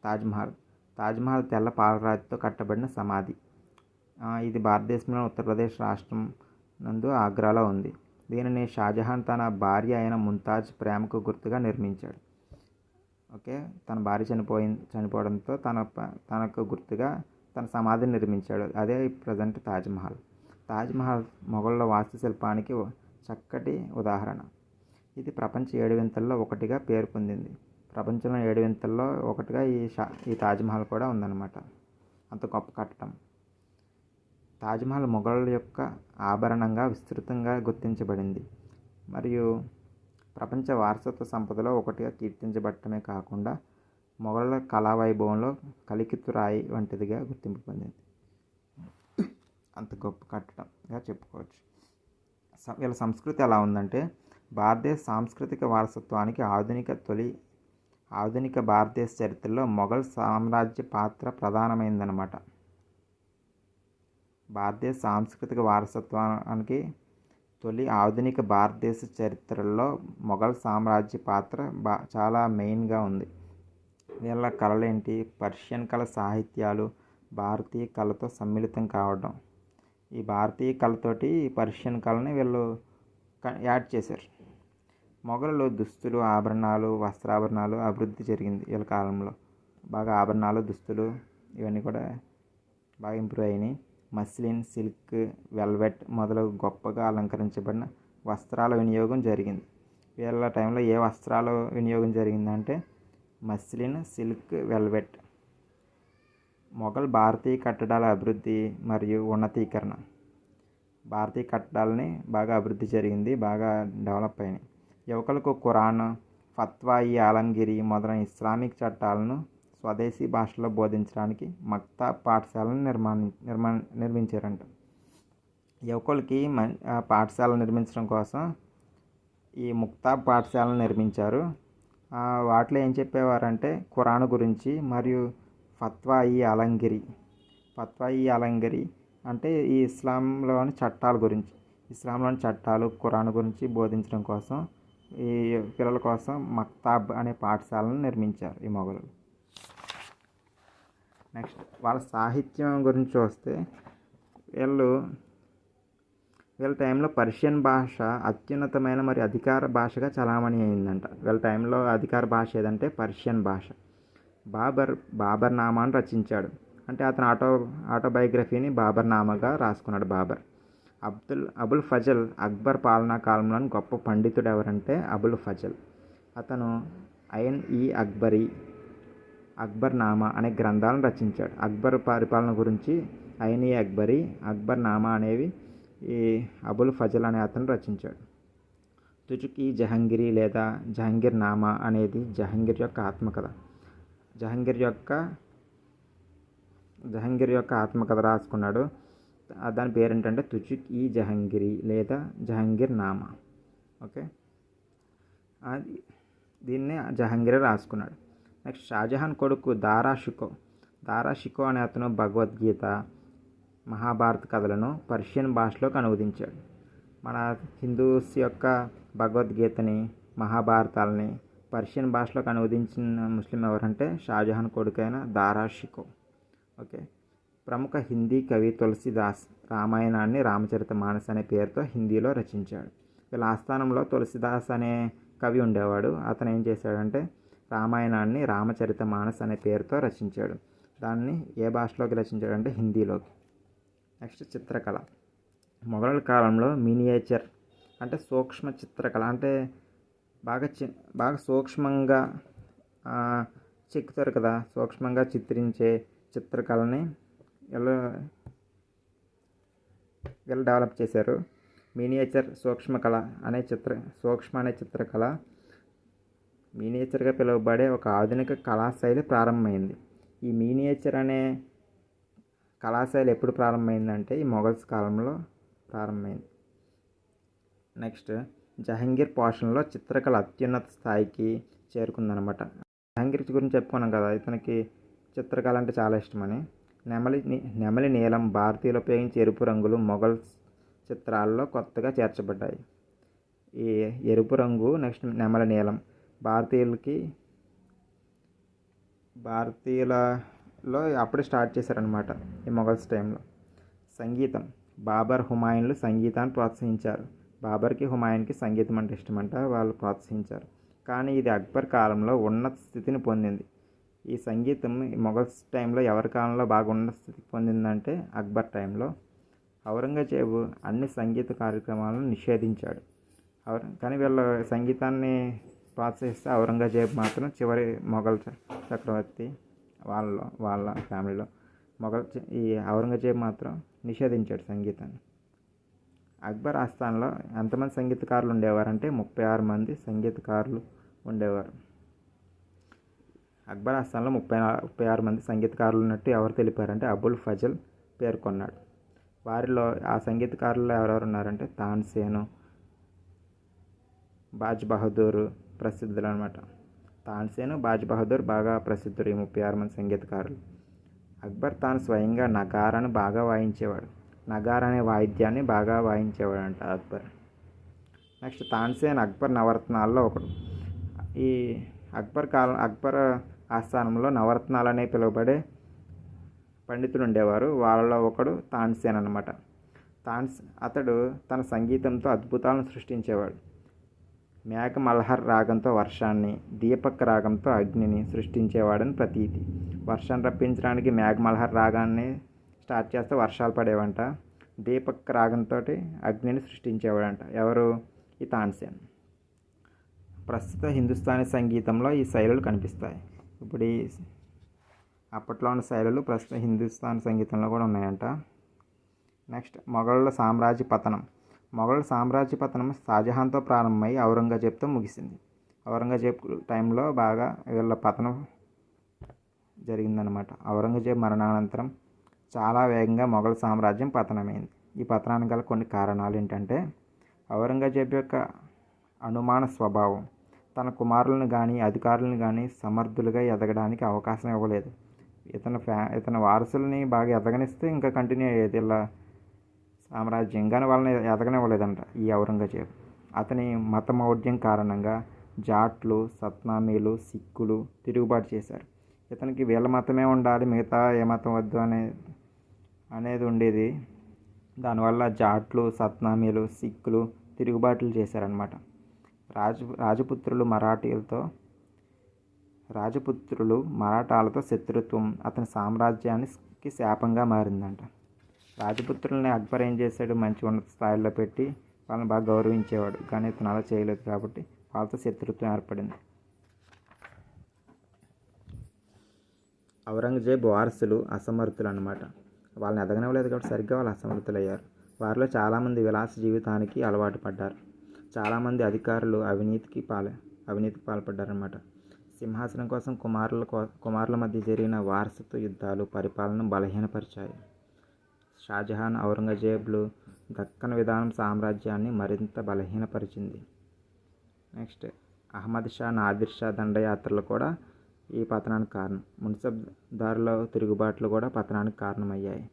తాజ్మహల్ తెల్ల పాలరాతితో కట్టబడిన సమాధి. ఇది భారతదేశంలోని ఉత్తరప్రదేశ్ రాష్ట్రం నందు ఆగ్రాలో ఉంది. దీనిని షాజహాన్ తన భార్య అయిన ముంతాజ్ ప్రేమకు గుర్తుగా నిర్మించాడు. ఓకే, తన భార్య చనిపోవడంతో తనకు గుర్తుగా తన సమాధిని నిర్మించాడు. అదే ప్రజెంట్ తాజ్మహల్ మొఘలుల వాస్తుశిల్పానికి చక్కటి ఉదాహరణ. ఇది ప్రపంచ 7 వింతల్లో ఒకటిగా పేరు పొందింది. ప్రపంచంలో 7 వింతల్లో ఒకటిగా ఈ తాజ్మహల్ కూడా ఉందన్నమాట. అంత గొప్ప కట్టడం. తాజ్మహల్ మొఘలుల యొక్క ఆభరణంగా విస్తృతంగా గుర్తించబడింది మరియు ప్రపంచ వారసత్వ సంపదలో ఒకటిగా కీర్తించబడటమే కాకుండా మొఘలుల కళావైభవంలో కలికితురాయి వంటిదిగా గుర్తింపు పొందింది. అంత గొప్ప కట్టడంగా చెప్పుకోవచ్చు. వీళ్ళ సంస్కృతి ఎలా ఉందంటే, భారతదేశ సాంస్కృతిక వారసత్వానికి ఆధునిక భారతదేశ చరిత్రలో మొఘల్ సామ్రాజ్య పాత్ర ప్రధానమైందన్నమాట. భారతదేశ సాంస్కృతిక వారసత్వానికి ఆధునిక భారతదేశ చరిత్రలో మొఘల్ సామ్రాజ్య పాత్ర చాలా మెయిన్గా ఉంది. వీళ్ళ కళలేంటి? పర్షియన్ కళ సాహిత్యాలు భారతీయ కళతో సమ్మిళితం కావడం. ఈ భారతీయ కళతోటి పర్షియన్ కళని వీళ్ళు యాడ్ చేశారు. మొఘలులు దుస్తులు, ఆభరణాలు, వస్త్రాభరణాలు అభివృద్ధి జరిగింది వీళ్ళ కాలంలో. బాగా ఆభరణాలు, దుస్తులు ఇవన్నీ కూడా బాగా ఇంప్రూవ్ అయినాయి. మస్లిన్, సిల్క్, వెల్వెట్ మొదలగు గొప్పగా అలంకరించబడిన వస్త్రాల వినియోగం జరిగింది. వీళ్ళ టైంలో ఏ వస్త్రాల వినియోగం జరిగిందంటే మస్లిన్, సిల్క్, వెల్వెట్. మొఘల్ భారతీయ కట్టడాల అభివృద్ధి మరియు ఉన్నతీకరణ. భారతీయ కట్టడాలని బాగా అభివృద్ధి జరిగింది, బాగా డెవలప్ అయినాయి. యువకులకు ఖురాన్, ఫత్వా ఈ ఆలంగిరి మొదలైన ఇస్లామిక్ చట్టాలను స్వదేశీ భాషలో బోధించడానికి మక్తాబ్ పాఠశాలను నిర్మించారంట. యువకులకి పాఠశాల నిర్మించడం కోసం ఈ ముక్తాబ్ పాఠశాలను నిర్మించారు. వాటిలో ఏం చెప్పేవారంటే ఖురాన్ గురించి మరియు ఫత్వా ఈ అలంగిరి అంటే ఈ ఇస్లాంలోని చట్టాలు ఖురాన్ గురించి బోధించడం కోసం ఈ పిల్లల కోసం మక్తాబ్ అనే పాఠశాలను నిర్మించారు ఈ మొఘలులు. నెక్స్ట్ వాళ్ళ సాహిత్యం గురించి చూస్తే వీళ్ళ టైంలో పర్షియన్ భాష అత్యున్నతమైన మరియు అధికార భాషగా చలామణి అయిందంట. వీళ్ళ టైంలో అధికార భాష ఏదంటే పర్షియన్ భాష. బాబర్ నామాను రచించాడు. అంటే అతను ఆటోబయోగ్రఫీని బాబర్ నామాగా రాసుకున్నాడు. అబుల్ ఫజల్ అక్బర్ పాలనా కాలంలోని గొప్ప పండితుడు ఎవరంటే అబుల్ ఫజల్. అతను అక్బర్ నామా అనే గ్రంథాలను రచించాడు. అక్బర్ పరిపాలన గురించి అక్బర్ నామా అనేవి ఈ అబుల్ ఫజల్ అనే అతను రచించాడు. తుజుక్-ఈ జహంగీరీ లేదా జహంగీర్ నామా అనేది జహంగీర్ యొక్క ఆత్మకథ. జహంగీర్ యొక్క ఆత్మకథ రాసుకున్నాడు. దాని పేరు ఏంటంటే తుజుక్-ఈ జహంగీరీ లేదా జహంగీర్ నామా. ఓకే, దీన్ని జహంగీర్ రాసుకున్నాడు. నెక్స్ట్ షాజహాన్ కొడుకు దారా షికో అనే అతను భగవద్గీత, మహాభారత కథలను పర్షియన్ భాషలోకి అనువదించాడు. మన హిందూస్ యొక్క భగవద్గీతని, మహాభారతాలని పర్షియన్ భాషలోకి అనువదించిన ముస్లిం ఎవరంటే షాజహాన్ కొడుకైన దారా షికో. ఓకే, ప్రముఖ హిందీ కవి తులసిదాస్ రామాయణాన్ని రామచరితమానస్ అనే పేరుతో హిందీలో రచించాడు. వీళ్ళ ఆస్థానంలో తులసిదాస్ అనే కవి ఉండేవాడు. అతను ఏం చేశాడంటే రామాయణాన్ని రామచరితమానస్ అనే పేరుతో రచించాడు. దాన్ని ఏ భాషలోకి రచించాడంటే హిందీలోకి. నెక్స్ట్ చిత్రకళ. మొఘలుల కాలంలో మినియేచర్ అంటే సూక్ష్మ చిత్రకళ అంటే బాగా సూక్ష్మంగా చెక్కుతారు కదా, సూక్ష్మంగా చిత్రించే చిత్రకళని వీళ్ళు డెవలప్ చేశారు. మినియేచర్ సూక్ష్మ అనే చిత్రకళ మినియేచర్గా పిలువబడే ఒక ఆధునిక కళాశైలి ప్రారంభమైంది. ఈ మినియేచర్ అనే కళాశైలి ఎప్పుడు ప్రారంభమైందంటే ఈ మొఘల్స్ కాలంలో ప్రారంభమైంది. నెక్స్ట్ జహంగీర్ పోషణలో చిత్రకళ అత్యున్నత స్థాయికి చేరుకుందనమాట. జహంగీర్ గురించి చెప్పుకున్నాం కదా, ఇతనికి చిత్రకళ అంటే చాలా ఇష్టమని. నెమలి నీలం భారతీయులు ఉపయోగించే ఎరుపు రంగులు మొఘల్ చిత్రాల్లో కొత్తగా చేర్చబడ్డాయి. ఈ ఎరుపు రంగు నెక్స్ట్ నెమలి నీలం భారతీయులలో అప్పుడే స్టార్ట్ చేశారనమాట ఈ మొఘల్స్ టైంలో. సంగీతం. బాబర్, హుమాయూన్లు సంగీతాన్ని ప్రోత్సహించారు. బాబర్కి, హుమాయూన్కి సంగీతం అంటే ఇష్టమంట, వాళ్ళు ప్రోత్సహించారు. కానీ ఇది అక్బర్ కాలంలో ఉన్నత స్థితిని పొందింది. ఈ సంగీతం మొఘల్స్ టైంలో ఎవరి కాలంలో బాగా ఉన్నత స్థితికి పొందిందంటే అక్బర్ టైంలో. ఔరంగజేబు అన్ని సంగీత కార్యక్రమాలను నిషేధించాడు. కానీ వీళ్ళ సంగీతాన్ని ప్రోత్సహిస్తే ఔరంగజేబు మాత్రం చివరి మొఘల్ చక్రవర్తి వాళ్ళ ఫ్యామిలీలో ఈ ఔరంగజేబు మాత్రం నిషేధించాడు సంగీతాన్ని. అక్బర్ ఆస్థానంలో ఎంతమంది సంగీతకారులు ఉండేవారంటే 36 మంది సంగీతకారులు ఉండేవారు. అక్బర్ ఆస్థానంలో 36 మంది సంగీతకారులు ఉన్నట్టు ఎవరు తెలిపారంటే అబుల్ ఫజల్ పేర్కొన్నాడు. వారిలో ఆ సంగీతకారుల్లో ఎవరెవరు ఉన్నారంటే తాన్సేను, బాజ్ బహదూర్ ప్రసిద్ధులు అనమాట. తాన్సేను, బాజ్ బహదూర్ బాగా ప్రసిద్ధులు, ఈ 36 మంది సంగీతకారులు. అక్బర్ తాను స్వయంగా నగారాను బాగా వాయించేవాడు. నగారా అనే వాయిద్యాన్ని బాగా వాయించేవాడు అంట అక్బర్. నెక్స్ట్ తాన్సేన్ అక్బర్ నవరత్నాల్లో ఒకడు. ఈ అక్బర్ ఆస్థానంలో నవరత్నాలనే పిలువబడే పండితులు ఉండేవారు. వాళ్ళలో ఒకడు తాన్సేన్ అనమాట. అతడు తన సంగీతంతో అద్భుతాలను సృష్టించేవాడు. మేఘ మల్హర్ రాగంతో వర్షాన్ని, దీపక్ రాగంతో అగ్నిని సృష్టించేవాడని ప్రతీతి. వర్షాన్ని రప్పించడానికి మేఘ మల్హర్ రాగాన్ని స్టార్ట్ చేస్తే వర్షాలు పడేవంట. దీపక్ రాగంతో అగ్నిని సృష్టించేవాడంట. ఎవరు? ఈ తాన్సేన్. ప్రస్తుత హిందుస్థానీ సంగీతంలో ఈ శైలులు కనిపిస్తాయి. ఇప్పుడు ఈ అప్పట్లో ఉన్న శైలులు ప్రస్తుత హిందుస్థానీ సంగీతంలో కూడా ఉన్నాయంట. నెక్స్ట్ మొఘలుల సామ్రాజ్య పతనం. మొఘల్ సామ్రాజ్య పతనం షాజహాన్తో ప్రారంభమై ఔరంగజేబ్తో ముగిసింది. ఔరంగజేబ్ టైంలో బాగా వీళ్ళ పతనం జరిగిందనమాట. ఔరంగజేబ్ మరణానంతరం చాలా వేగంగా మొఘల్ సామ్రాజ్యం పతనమైంది. ఈ పతనానికి గల కొన్ని కారణాలు ఏంటంటే ఔరంగజేబు యొక్క అనుమాన స్వభావం, తన కుమారులను కానీ అధికారులను కానీ సమర్థులుగా ఎదగడానికి అవకాశం ఇవ్వలేదు. ఇతని వారసుల్ని బాగా ఎదగనిస్తే ఇంకా కంటిన్యూ అయ్యేది ఇలా సామ్రాజ్యం, కానీ వాళ్ళని ఎదగనివ్వలేదంట ఈ ఔరంగజేబు. అతని మతమౌఢ్యం కారణంగా జాట్లు, సత్నామీలు, సిక్కులు తిరుగుబాటు చేశారు. ఇతనికి వీళ్ళ మతమే ఉండాలి, మిగతా ఏ మతం వద్దు అనేది ఉండేది. దానివల్ల జాట్లు, సత్నామీలు, సిక్కులు తిరుగుబాట్లు చేశారనమాట. రాజపుత్రులు మరాఠాలతో శత్రుత్వం అతని సామ్రాజ్యానికి శాపంగా మారిందంట. రాజపుత్రుల్ని అక్బర్ ఏం చేశాడు, మంచి ఉన్నత స్థాయిలో పెట్టి వాళ్ళని బాగా గౌరవించేవాడు. కానీ ఇతను అలా చేయలేదు కాబట్టి వాళ్ళతో శత్రుత్వం ఏర్పడింది. ఔరంగజేబు వారసులు అసమర్థులు అన్నమాట. వాళ్ళని ఎదగనివ్వలేదు కాబట్టి సరిగ్గా వాళ్ళు అసమర్థులయ్యారు. వారిలో చాలామంది విలాస జీవితానికి అలవాటు పడ్డారు. చాలామంది అధికారులు అవినీతికి పాల్పడ్డారన్నమాట. సింహాసనం కోసం కుమారుల మధ్య జరిగిన వారసత్వ యుద్ధాలు పరిపాలనను బలహీనపరిచాయి. షాజహాన్, ఔరంగజేబులు దక్కన్ విధానం సామ్రాజ్యాన్ని మరింత బలహీనపరిచింది. నెక్స్ట్ అహ్మద్ షా, నాదిర్ షా దండయాత్రలు కూడా ఈ పతనానికి కారణం. మున్సబ్దారుల తిరుగుబాట్లు కూడా పతనానికి కారణమయ్యాయి.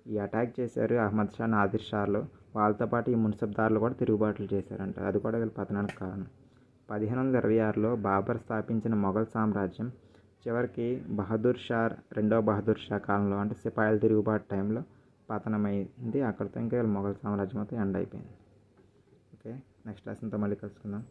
ఈ అటాక్ చేశారు అహ్మద్ షా, నాదిర్ షాలు. వాళ్ళతో పాటు ఈ మున్సబ్దారులు కూడా తిరుగుబాట్లు చేశారంట. అది కూడా వీళ్ళ పతనానికి కారణం. 1526లో బాబర్ స్థాపించిన మొఘల్ సామ్రాజ్యం చివరికి రెండవ బహదూర్ షా కాలంలో, అంటే సిపాయిల తిరుగుబాటు టైంలో పతనమైంది. అక్కడితో ఇంకా వీళ్ళ మొఘల్ సామ్రాజ్యం మొత్తం ఎండ్ అయిపోయింది. ఓకే, నెక్స్ట్ లెసన్తో మళ్ళీ కలుసుకుందాం.